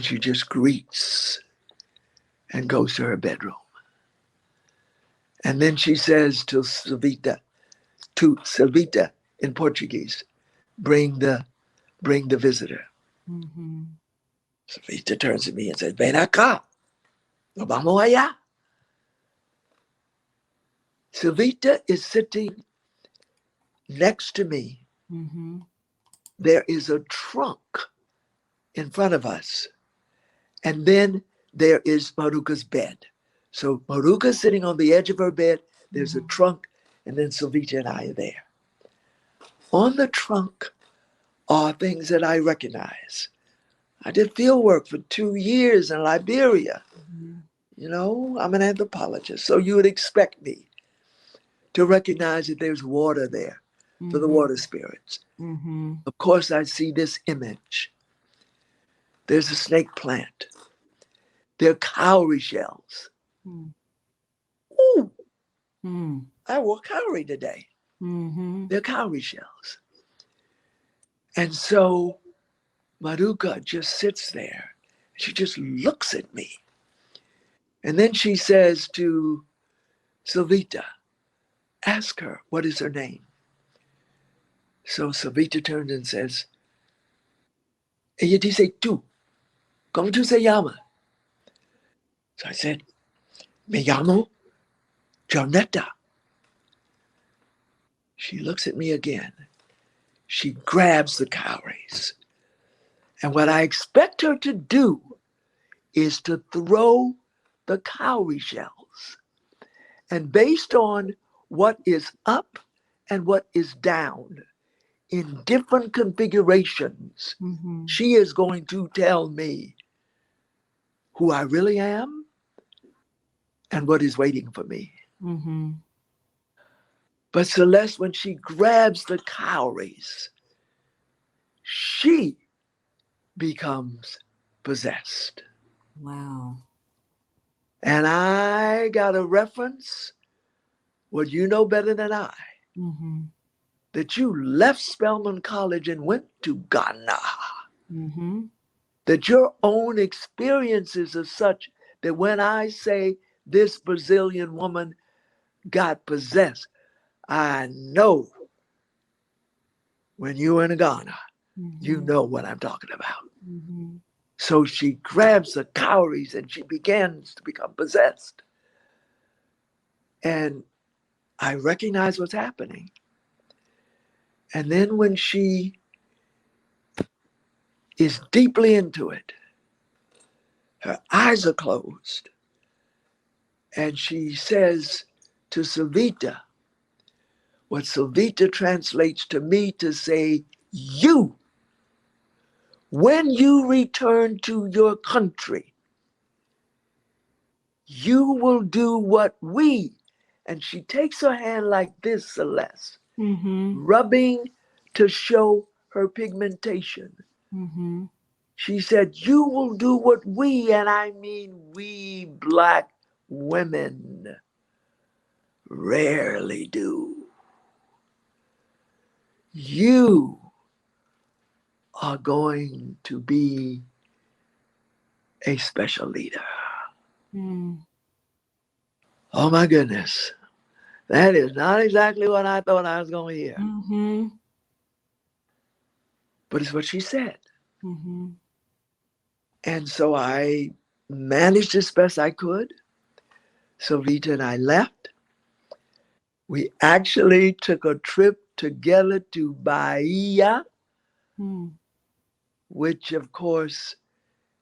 she just greets and goes to her bedroom. And then she says to Silvita in Portuguese, bring the visitor. Silvita turns to me and says, ven acá, nos vamos allá. Silvita is sitting next to me. There is a trunk in front of us. And then there is Maruca's bed. So Maruca's sitting on the edge of her bed. There's a trunk, and then Silvita and I are there. On the trunk are things that I recognize. I did field work for 2 years in Liberia. You know, I'm an anthropologist, so you would expect me to recognize that there's water there for the water spirits. Of course, I see this image. There's a snake plant. There are cowrie shells. Ooh, I wore cowrie today. They're cowrie shells. And so Maruca just sits there. She just looks at me. And then she says to Silvita, ask her, what is her name? So Silvita turns and says, ella dice tú, ¿cómo tú se llama? So I said, me llamo Jonetta. She looks at me again. She grabs the cowries. And what I expect her to do is to throw the cowrie shells. And based on what is up and what is down in different configurations, she is going to tell me who I really am and what is waiting for me. But Celeste, when she grabs the cowries, she becomes possessed. Wow. And I got a reference, what you know better than I, that you left Spelman College and went to Ghana. That your own experiences are such that when I say this Brazilian woman got possessed, I know when you were in Ghana, you know what I'm talking about. So she grabs the cowries and she begins to become possessed. And I recognize what's happening. And then when she is deeply into it, her eyes are closed, and she says to Silvita, what Silvita translates to me to say, you, when you return to your country, you will do what we And she takes her hand like this, Celeste, Mm-hmm. rubbing to show her pigmentation. Mm-hmm. She said, you will do what we, and I mean we Black women, rarely do. You are going to be a special leader. Mm. Oh my goodness. That is not exactly what I thought I was going to hear. Mm-hmm. But it's what she said. Mm-hmm. And so I managed as best I could. So Rita and I left. We actually took a trip together to Bahia, which of course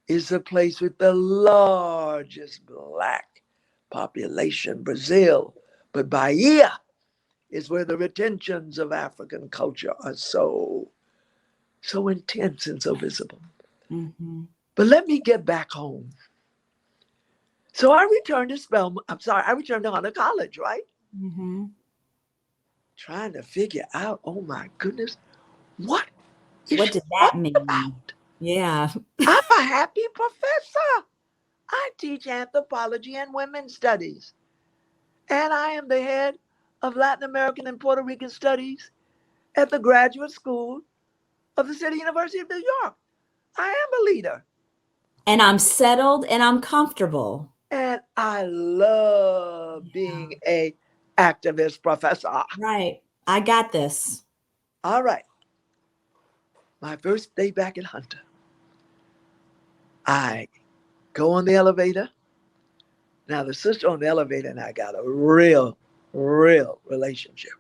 is the place with the largest Black population, Brazil. But Bahia is where the retentions of African culture are so intense and so visible. Mm-hmm. But let me get back home. So I returned to I returned to Hunter College, right? Mm-hmm. Trying to figure out, oh my goodness, what is What she does that talking mean? about? Yeah. I'm a happy professor. I teach anthropology and women's studies. And I am the head of Latin American and Puerto Rican studies at the Graduate School of the City University of New York. I am a leader. And I'm settled and I'm comfortable. And I love being a activist professor. Right. I got this. All right. My first day back at Hunter, I go on the elevator. Now, the sister on the elevator and I got a real relationship.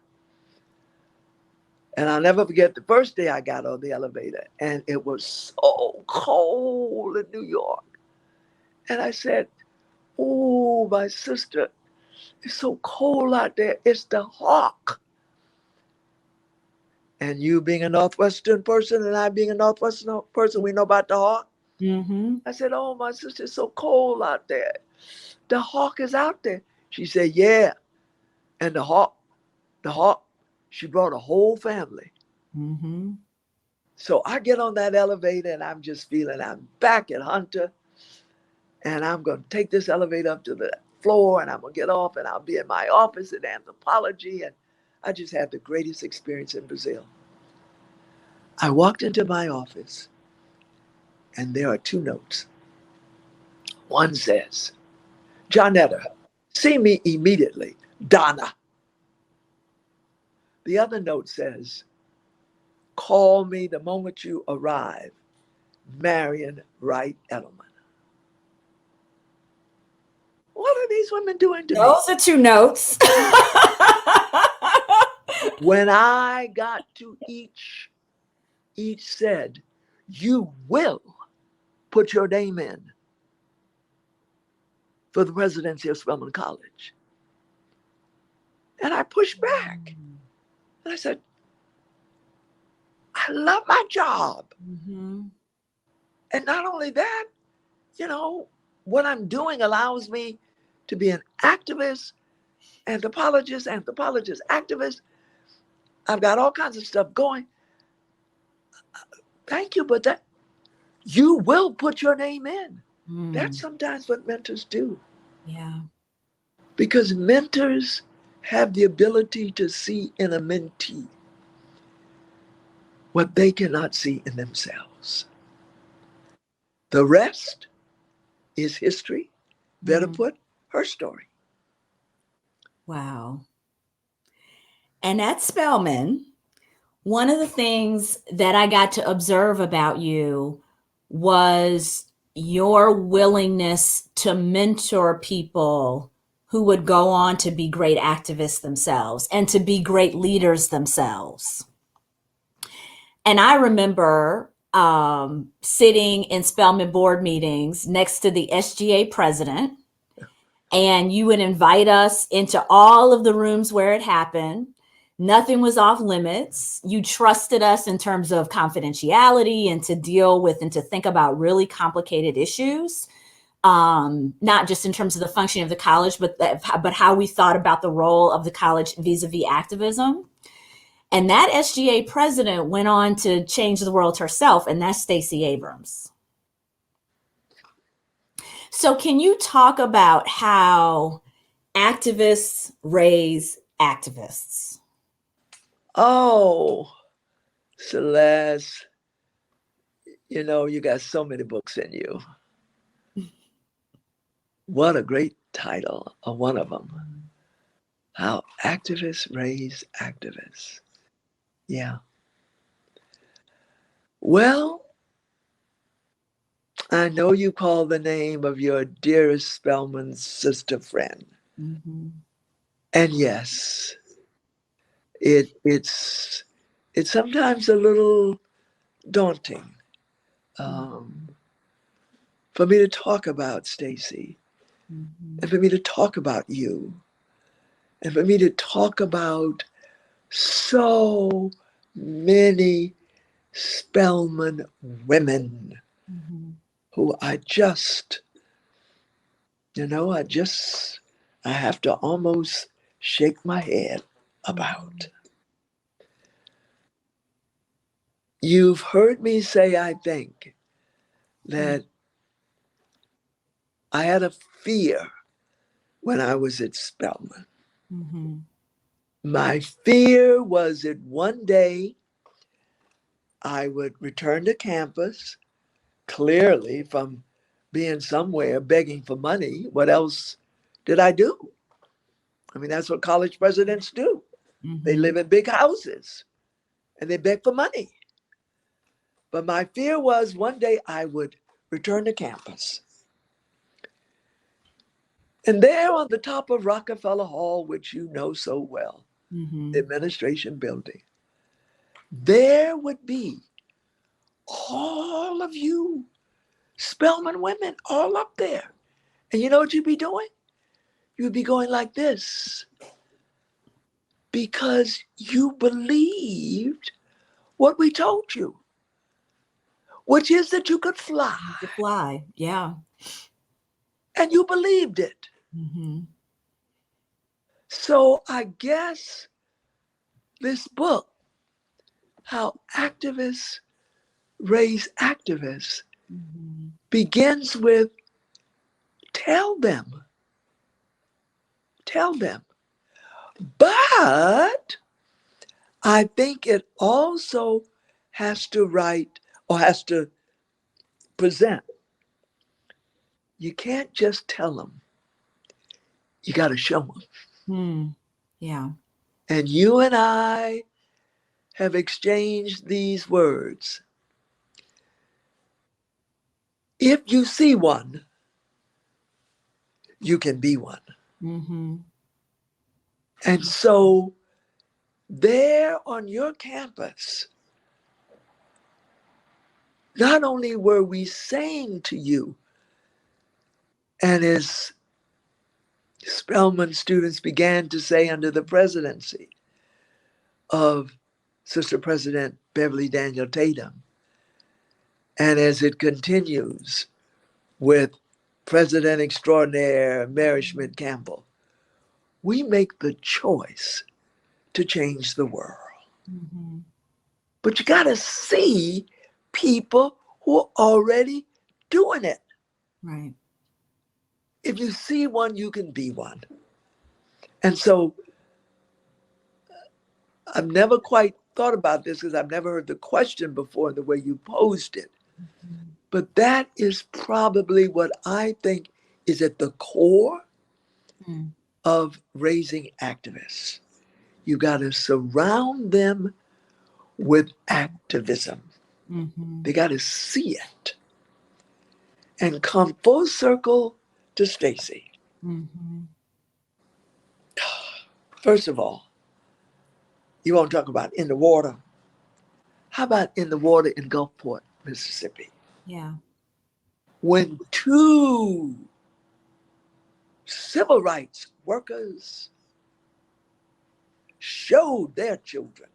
And I'll never forget the first day I got on the elevator, and it was so cold in New York. And I said, oh, my sister, it's so cold out there. It's the hawk. And you being a Northwestern person and I being a Northwestern person, we know about the hawk. Mm-hmm. I said, oh, my sister, it's so cold out there. The hawk is out there. She said, yeah. And the hawk, she brought a whole family. Mm-hmm. So I get on that elevator and I'm just feeling I'm back at Hunter. And I'm going to take this elevator up to the floor and I'm going to get off and I'll be in my office in anthropology. And I just had the greatest experience in Brazil. I walked into my office and there are two notes. One says, Johnetta, see me immediately, Donna. The other note says, call me the moment you arrive, Marion Wright Edelman. What are these women doing to me? Those are two notes. When I got to each said, you will put your name in for the presidency of Spelman College. And I pushed back. And I said, I love my job. Mm-hmm. And not only that, what I'm doing allows me to be an activist, anthropologist, activist. I've got all kinds of stuff going. Thank you, but that you will put your name in. That's sometimes what mentors do. Yeah. Because mentors have the ability to see in a mentee what they cannot see in themselves. The rest is history. Better put, her story. Wow. And at Spelman, one of the things that I got to observe about you was your willingness to mentor people who would go on to be great activists themselves and to be great leaders themselves. And I remember sitting in Spelman board meetings next to the SGA president, and you would invite us into all of the rooms where it happened. Nothing was off limits. You trusted us in terms of confidentiality and to deal with and to think about really complicated issues. not just in terms of the functioning of the college, but how we thought about the role of the college vis-a-vis activism. And that SGA president went on to change the world herself, and that's Stacey Abrams. So can you talk about how activists raise activists? Oh, Celeste, you know, you got so many books in you. What a great title of one of them. How activists raise activists. Yeah. Well, I know you call the name of your dearest Spelman sister friend. Mm-hmm. And yes, it's sometimes a little daunting for me to talk about Stacey, and for me to talk about you, and for me to talk about so many Spelman women who I just, I have to almost shake my head about. You've heard me say, I think, that I had a fear when I was at Spelman. Mm-hmm. My fear was that one day I would return to campus, clearly from being somewhere begging for money. What else did I do? I mean, that's what college presidents do. Mm-hmm. They live in big houses and they beg for money. But my fear was one day I would return to campus. And there on the top of Rockefeller Hall, which you know so well, the administration building, there would be all of you Spelman women all up there. And you know what you'd be doing? You'd be going like this because you believed what we told you, which is that you could fly. To fly, yeah. And you believed it. Mm-hmm. So I guess this book, How Activists Raise Activists, begins with tell them. But I think it also has to write or has to present. You can't just tell them. You got to show them. Yeah. And you and I have exchanged these words. If you see one, you can be one. Mm-hmm. And so there on your campus, not only were we saying to you, and as Spelman students began to say under the presidency of Sister President Beverly Daniel Tatum, and as it continues with President Extraordinaire Mary Schmidt Campbell, we make the choice to change the world. Mm-hmm. But you got to see people who are already doing it. Right. If you see one, you can be one. And so I've never quite thought about this because I've never heard the question before the way you posed it. Mm-hmm. But that is probably what I think is at the core of raising activists. You got to surround them with activism. Mm-hmm. They got to see it. And come full circle to Stacey. Mm-hmm. First of all, you want to talk about in the water. How about in the water in Gulfport, Mississippi? Yeah. When two civil rights workers showed their children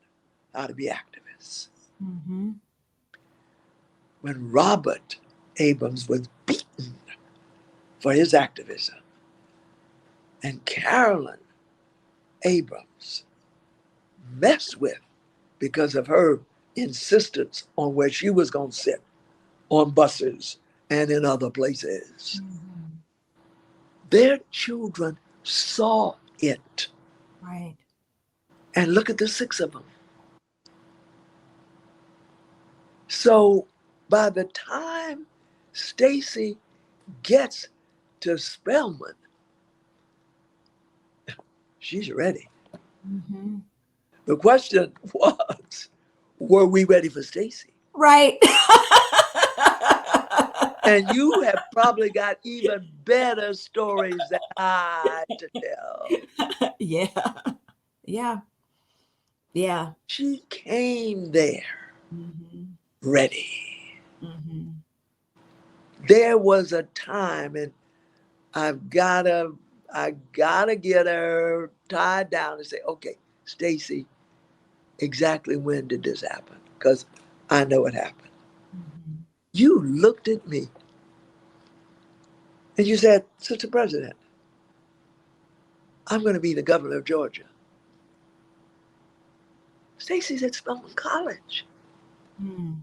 how to be activists. Mm-hmm. When Robert Abrams was beaten for his activism. And Carolyn Abrams messed with because of her insistence on where she was going to sit on buses and in other places. Mhm. Their children saw it. Right. And look at the 6 of them. So by the time Stacy gets to Spelman, she's ready. Mhm. The question was, were we ready for Stacy? Right. And you have probably got even better stories than I to tell. Yeah. Yeah. Yeah. She came there Mhm. ready. Mhm. There was a time, and I gotta get her tied down and say, okay, Stacy, exactly when did this happen? Because I know it happened. Mhm. You looked at me and you said, Sister President, I'm going to be the governor of Georgia. Stacy's at Spelman College. Mm.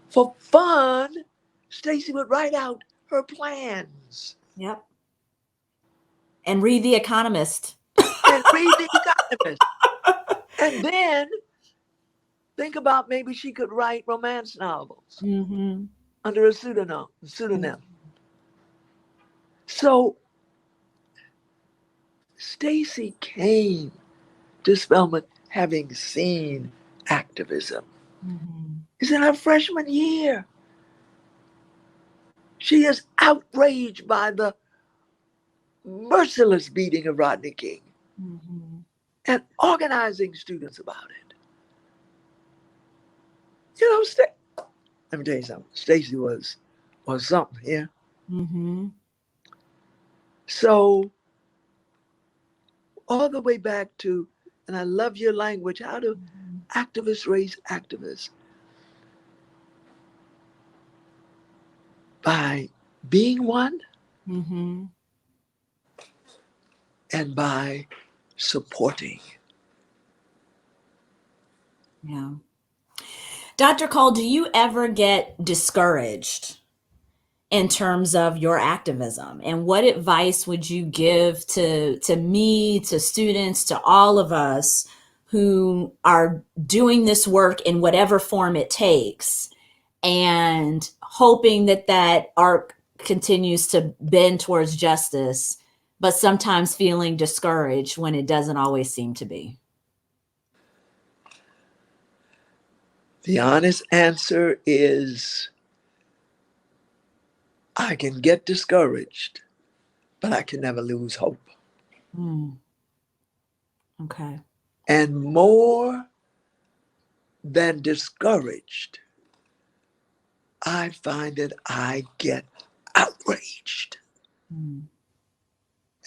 For fun, Stacy would write out her plans Yep. And read The Economist. and read The Economist. And then think about maybe she could write romance novels Mm-hmm. under a pseudonym. So Stacy came to Spelman having seen activism. Mm-hmm. It's in her freshman year. She is outraged by the merciless beating of Rodney King Mm-hmm. and organizing students about it. You know, let me tell you something. Stacy was something here. Mm-hmm. So all the way back to, and I love your language, how do activists raise activists? By being one Mm-hmm. and by supporting. Yeah. Dr. Cole, do you ever get discouraged in terms of your activism? And what advice would you give to me, to students, to all of us who are doing this work in whatever form it takes and hoping that that arc continues to bend towards justice, but sometimes feeling discouraged when it doesn't always seem to be? The honest answer is I can get discouraged, but I can never lose hope. Mm. Okay. And more than discouraged, I find that I get outraged. Mm.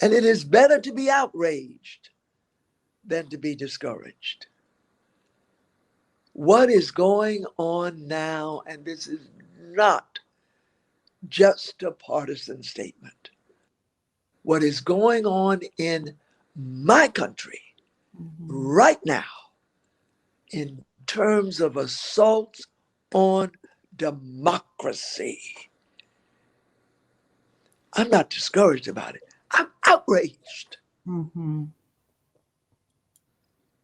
And it is better to be outraged than to be discouraged. What is going on now, and this is not just a partisan statement, what is going on in my country Mhm. right now in terms of assaults on democracy. I'm not discouraged about it. I'm outraged. Mhm.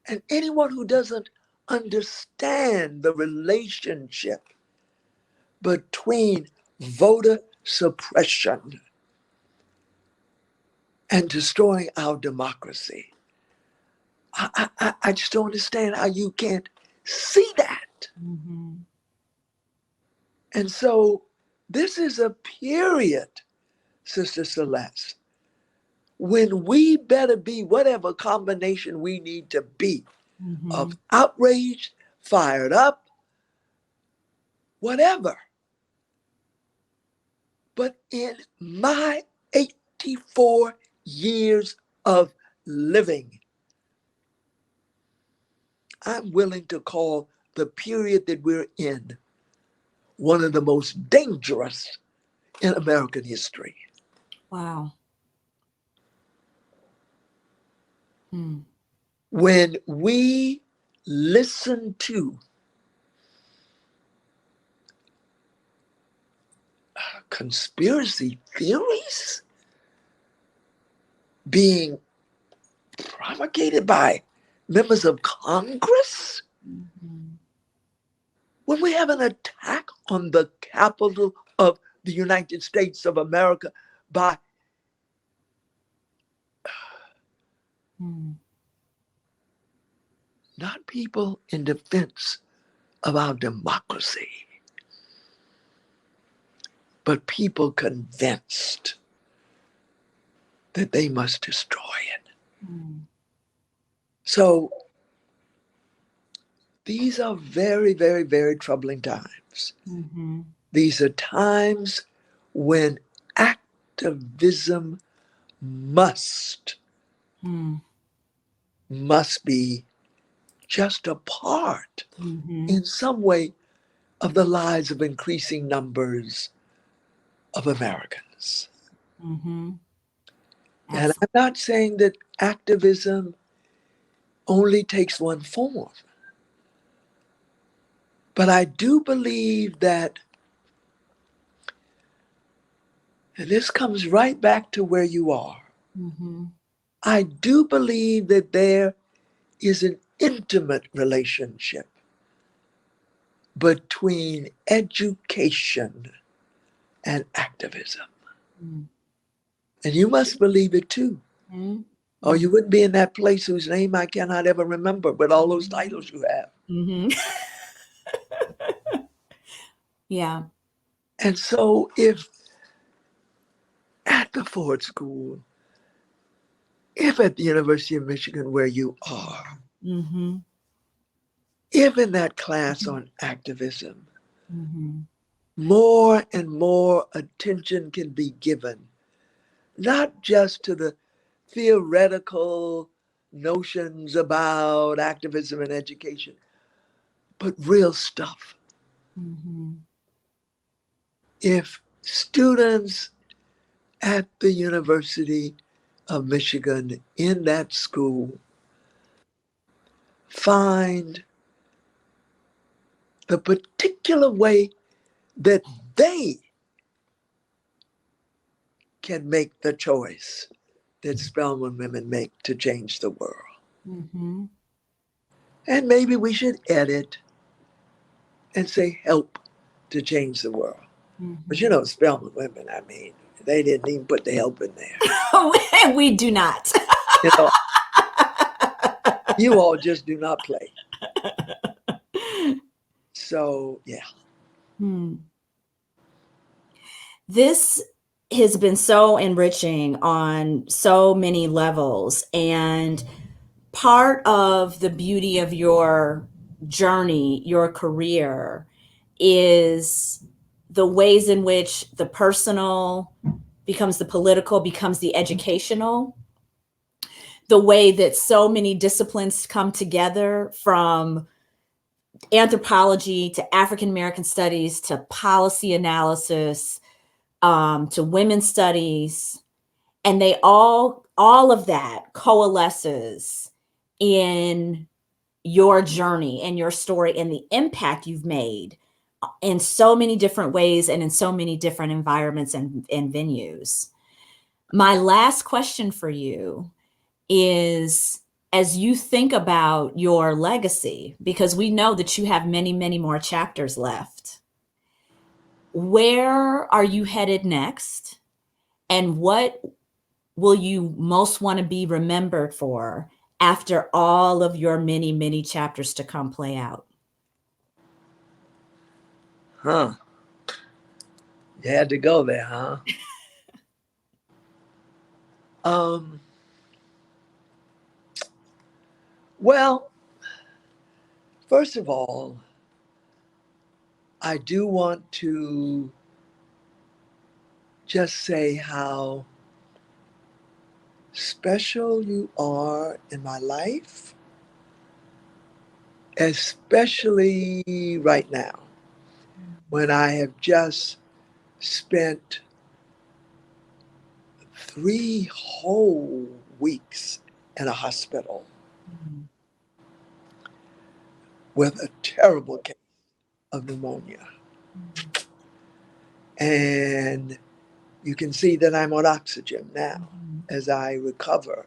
And anyone who doesn't understand the relationship between voter suppression and destroying our democracy, I just don't understand how you can't see that. Mhm. And so this is a period, Sister Celeste, when we better be whatever combination we need to be Mhm. of outraged, fired up, whatever. But in my 84 years of living, I'm willing to call the period that we're in one of the most dangerous in American history. Wow. Hmm. When we listen to conspiracy theories being promulgated by members of Congress, Mhm. when we have an attack on the capital of the United States of America by Hmm. not people in defense of our democracy, but people convinced that they must destroy it. Hmm. So these are very, very, very troubling times. Mhm. These are times when activism must Hmm. be just a part Mhm. in some way of the lives of increasing numbers of Americans. Mhm. And Absolutely. I'm not saying that activism only takes one form, but I do believe that, and this comes right back to where you are, Mhm. I do believe that there is an intimate relationship between education and activism. Mhm. And you must believe it too. Mhm. Or you wouldn't be in that place whose name I cannot ever remember, but all those titles you have. Mhm. Yeah. And so, if at the Ford School, if at the University of Michigan, where you are, Mhm. if in that class on activism, Mhm. more and more attention can be given, not just to the theoretical notions about activism and education, but real stuff. Mhm. If students at the University of Michigan in that school find the particular way that they can make the choice that Spelman women make to change the world. Mhm. And maybe we should edit and say help to change the world. But you Mhm. know, Spelman women, I mean, they didn't even put the help in there. We do not. You know, you all just do not play. So, yeah. Hmm. This has been so enriching on so many levels. And part of the beauty of your journey, your career, is the ways in which the personal becomes the political, becomes the educational, the way that so many disciplines come together, from anthropology to African American studies to policy analysis, to women's studies, and they all of that coalesces in your journey and your story and the impact you've made in so many different ways and in so many different environments and venues. My last question for you is, as you think about your legacy, because we know that you have many, many more chapters left, where are you headed next? And what will you most want to be remembered for after all of your many, many chapters to come play out? Huh. You had to go there, huh? Um, well, first of all, I do want to just say how special you are in my life, especially right now when I have just spent 3 whole weeks in a hospital with a terrible case of pneumonia. And you can see that I'm on oxygen now as I recover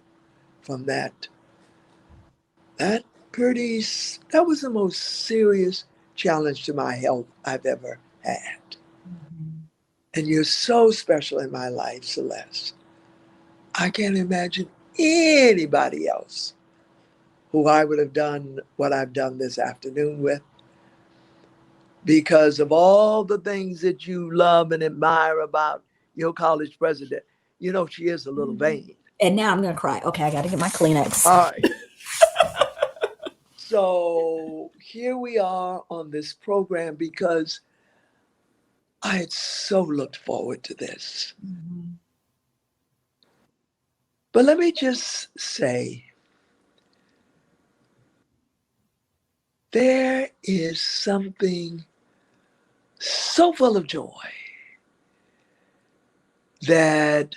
from that. That was the most serious challenge to my health I've ever had. And you're so special in my life, Celeste. I can't imagine anybody else who I would have done what I've done this afternoon with, because of all the things that you love and admire about your college president. You know, she is a little vain. And now I'm going to cry. Okay, I got to get my Kleenex. All right. So here we are on this program because I had so looked forward to this. But let me just say, there is something so full of joy that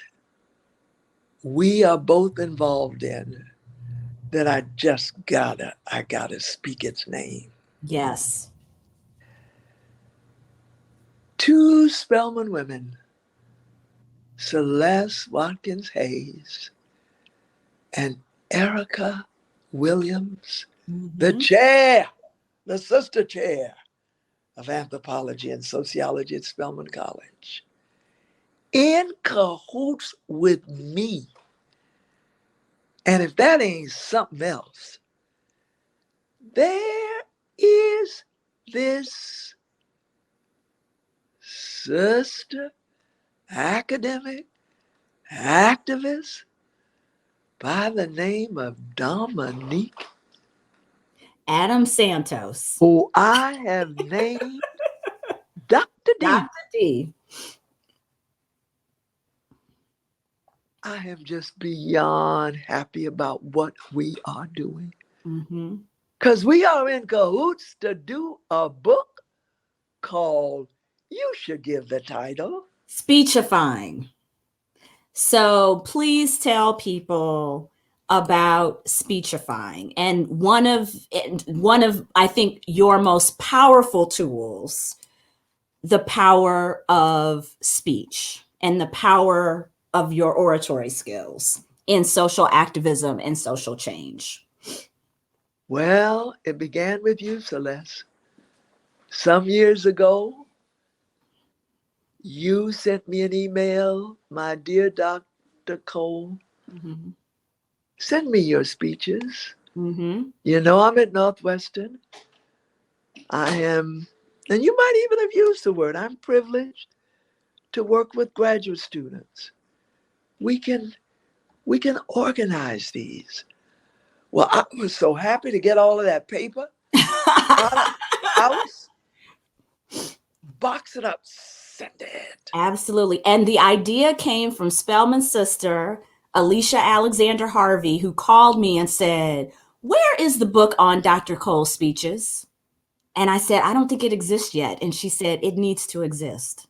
we are both involved in that I gotta speak its name. Yes. 2 Spelman women, Celeste Watkins Hayes and Erica Williams, the sister chair of anthropology and sociology at Spelman College, in cahoots with me. And if that ain't something else, there is this sister academic activist by the name of Dominique Adams Santos, who I have named Dr. D. Dr. D. I am just beyond happy about what we are doing. Because we are in cahoots to do a book called, you should give the title, Speechifying. So please tell people about speechifying. And one of I think your most powerful tools, the power of speech and the power of your oratory skills in social activism and social change. Well, it began with you, Celeste. Some years ago, you sent me an email, my dear Dr. Cole, send me your speeches. You know, I'm at Northwestern. I am, and you might even have used the word, I'm privileged to work with graduate students. We can organize these. Well, I was so happy to get all of that paper. House, box it up, send it. Absolutely. And the idea came from Spelman's sister, Alicia Alexander Harvey, who called me and said, where is the book on Dr. Cole's speeches? And I said, I don't think it exists yet. And she said, it needs to exist.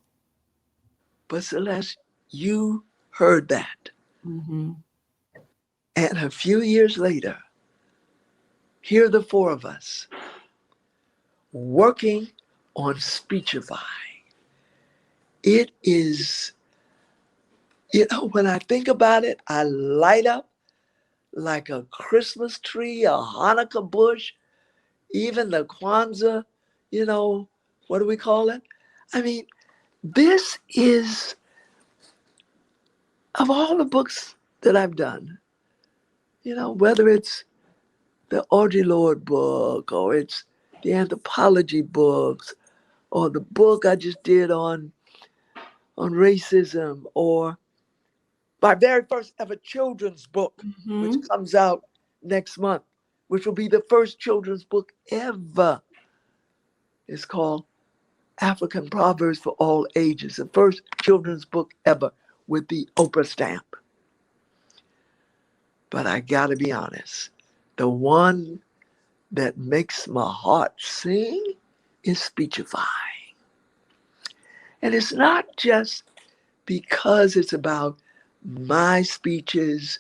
But Celeste, you heard that. And a few years later, here are the 4 of us working on speechifying. It is, you know, when I think about it, I light up like a Christmas tree, a Hanukkah bush, even the Kwanzaa, you know, what do we call it? I mean, this is, of all the books that I've done, you know, whether it's the Audre Lorde book, or it's the anthropology books, or the book I just did on racism, or my very first ever children's book, which comes out next month, which will be the first children's book ever. It's called African Proverbs for All Ages, the first children's book ever with the Oprah stamp. But I gotta be honest, the one that makes my heart sing is speechifying. And it's not just because it's about my speeches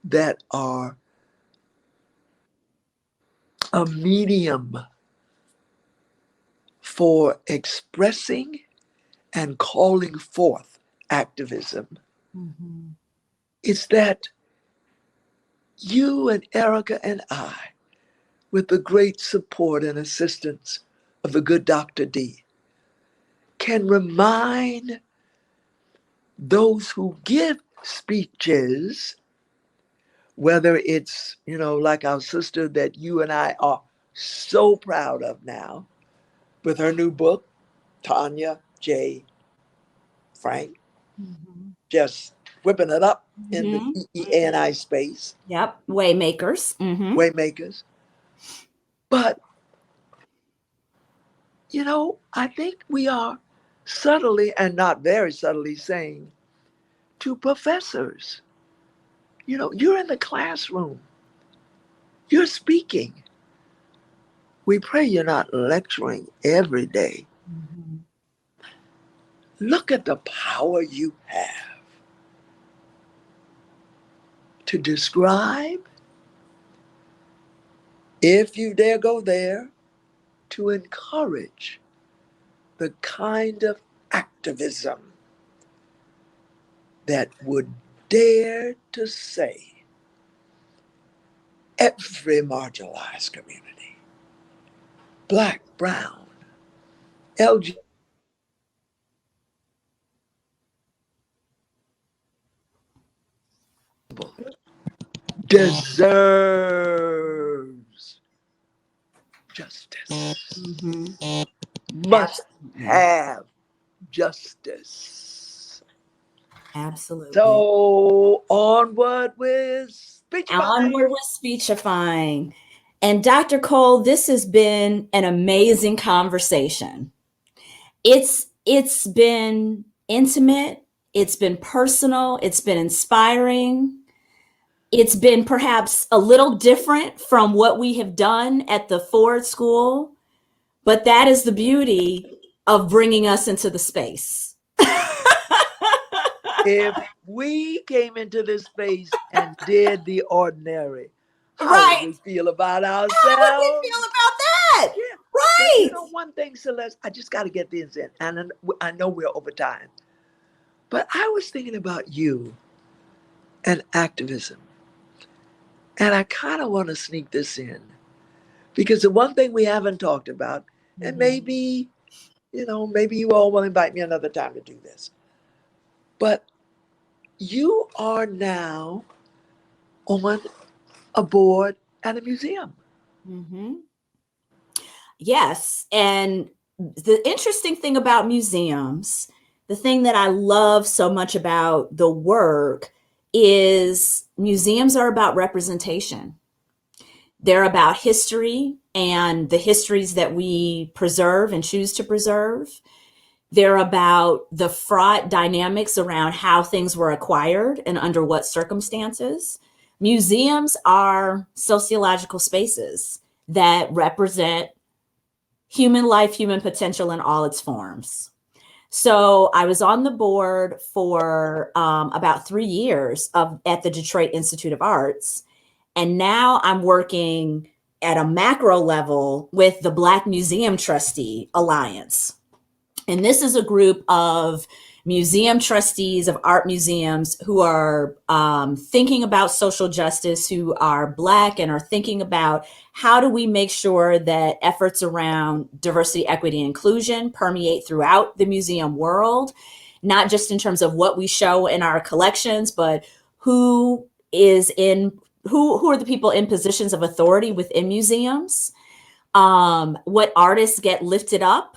that are a medium for expressing and calling forth activism. Mm-hmm. It's that you and Erica and I, with the great support and assistance of the good Dr. D, can remind those who give speeches, whether it's, like our sister that you and I are so proud of now with her new book, Tanya J. Frank, Mm-hmm. just whipping it up in the Mm-hmm. EENI space, Yep. Waymakers. Mm-hmm. Waymakers. But, I think we are subtly and not very subtly saying to professors, you're in the classroom, you're speaking. We pray you're not lecturing every day. Mm-hmm. Look at the power you have to describe, if you dare go there, to encourage the kind of activism that would dare to say every marginalized community, Black, brown, LGBT, deserves justice, Mm-hmm. must have justice. Absolutely. So onward with speechifying. Onward with speechifying. And Dr. Cole, this has been an amazing conversation. It's been intimate, it's been personal, it's been inspiring. It's been perhaps a little different from what we have done at the Ford School, but that is the beauty of bringing us into the space. If we came into this space and did the ordinary, how Right. would we feel about How would ourselves? we feel about that? Yeah. But Right. one thing, Celeste, I just got to get this in. And I know we're over time. But I was thinking about you and activism. And I kind of want to sneak this in. Because the one thing we haven't talked about, and maybe you all will invite me another time to do this. But you are now on a board at a museum. Mm-hmm. Yes. And the interesting thing about museums, the thing that I love so much about the work is museums are about representation. They're about history and the histories that we preserve and choose to preserve. They're about the fraught dynamics around how things were acquired and under what circumstances. Museums are sociological spaces that represent human life, human potential in all its forms. So I was on the board for about 3 years at the Detroit Institute of Arts. And now I'm working at a macro level with the Black Museum Trustee Alliance. And this is a group of museum trustees of art museums who are thinking about social justice, who are Black and are thinking about how do we make sure that efforts around diversity, equity, and inclusion permeate throughout the museum world, not just in terms of what we show in our collections, but who are the people in positions of authority within museums, what artists get lifted up,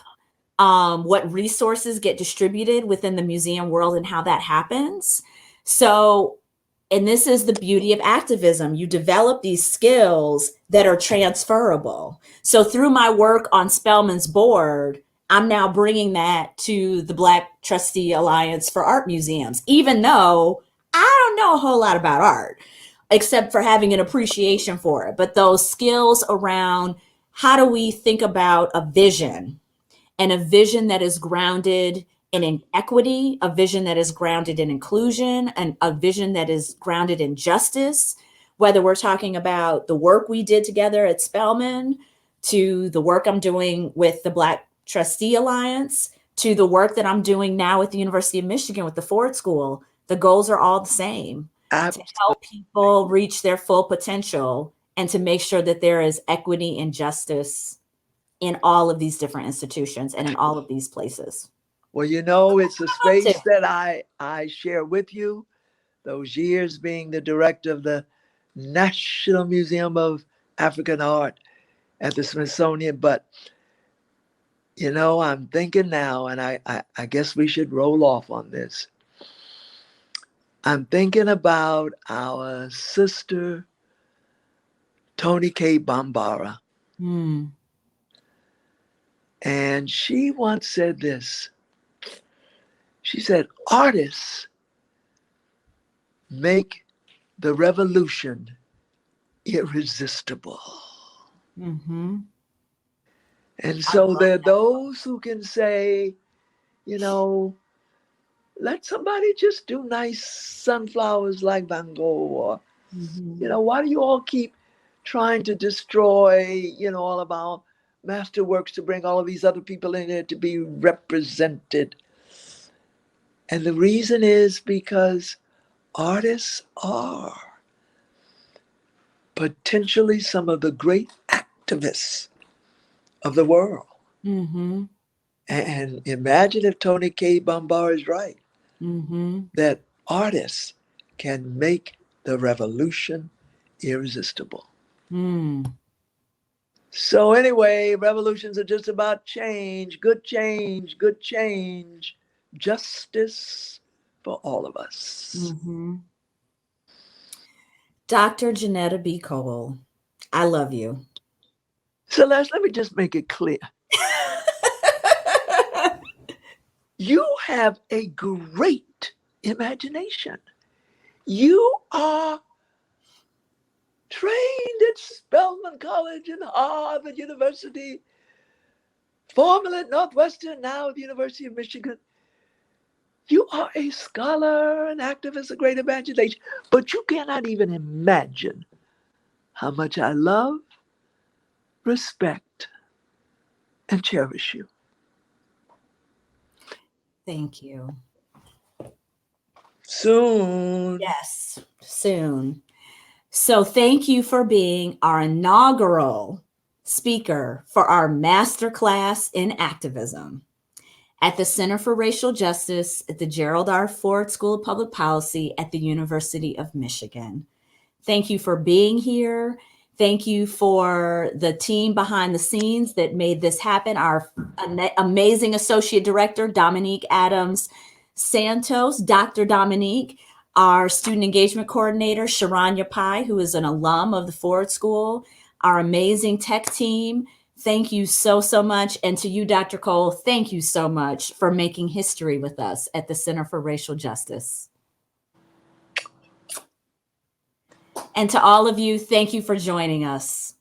what resources get distributed within the museum world and how that happens. So, and this is the beauty of activism. You develop these skills that are transferable. So through my work on Spelman's board, I'm now bringing that to the Black Trustee Alliance for Art Museums, even though I don't know a whole lot about art, except for having an appreciation for it. But those skills around how do we think about a vision, and a vision that is grounded and in equity, a vision that is grounded in inclusion, and a vision that is grounded in justice, whether we're talking about the work we did together at Spelman, to the work I'm doing with the Black Trustee Alliance, to the work that I'm doing now at the University of Michigan with the Ford School. The goals are all the same: to help people reach their full potential and to make sure that there is equity and justice in all of these different institutions and in all of these places. Well, you know, it's a space that I share with you. Those years being the director of the National Museum of African Art at the Smithsonian. But, you know, I'm thinking now, and I guess we should roll off on this. I'm thinking about our sister, Toni Cade Bambara. And she once said this. She said, artists make the revolution irresistible. And so there are those who can say, you know, let somebody just do nice sunflowers like Van Gogh, or, you know, why do you all keep trying to destroy, you know, all of our masterworks to bring all of these other people in there to be represented? And the reason is because artists are potentially some of the great activists of the world. And imagine if Toni Cade Bambara is right, that artists can make the revolution irresistible. So anyway, revolutions are just about change, good change, justice for all of us. Dr. Janetta B. Cole, I love you. Celeste, let me just make it clear. You have a great imagination. You are trained at Spelman College and Harvard University, formerly at Northwestern, now at the University of Michigan. You are a scholar, an activist, a great imagination, but you cannot even imagine how much I love, respect, and cherish you. Thank you. Soon. Yes, soon. So thank you for being our inaugural speaker for our masterclass in activism at the Center for Racial Justice at the Gerald R. Ford School of Public Policy at the University of Michigan. Thank you for being here. Thank you for the team behind the scenes that made this happen. Our amazing Associate Director, Dominique Adams Santos, Dr. Dominique, our Student Engagement Coordinator, Sharanya Pai, who is an alum of the Ford School, our amazing tech team. Thank you so, so much. And to you, Dr. Cole, thank you so much for making history with us at the Center for Racial Justice. And to all of you, thank you for joining us.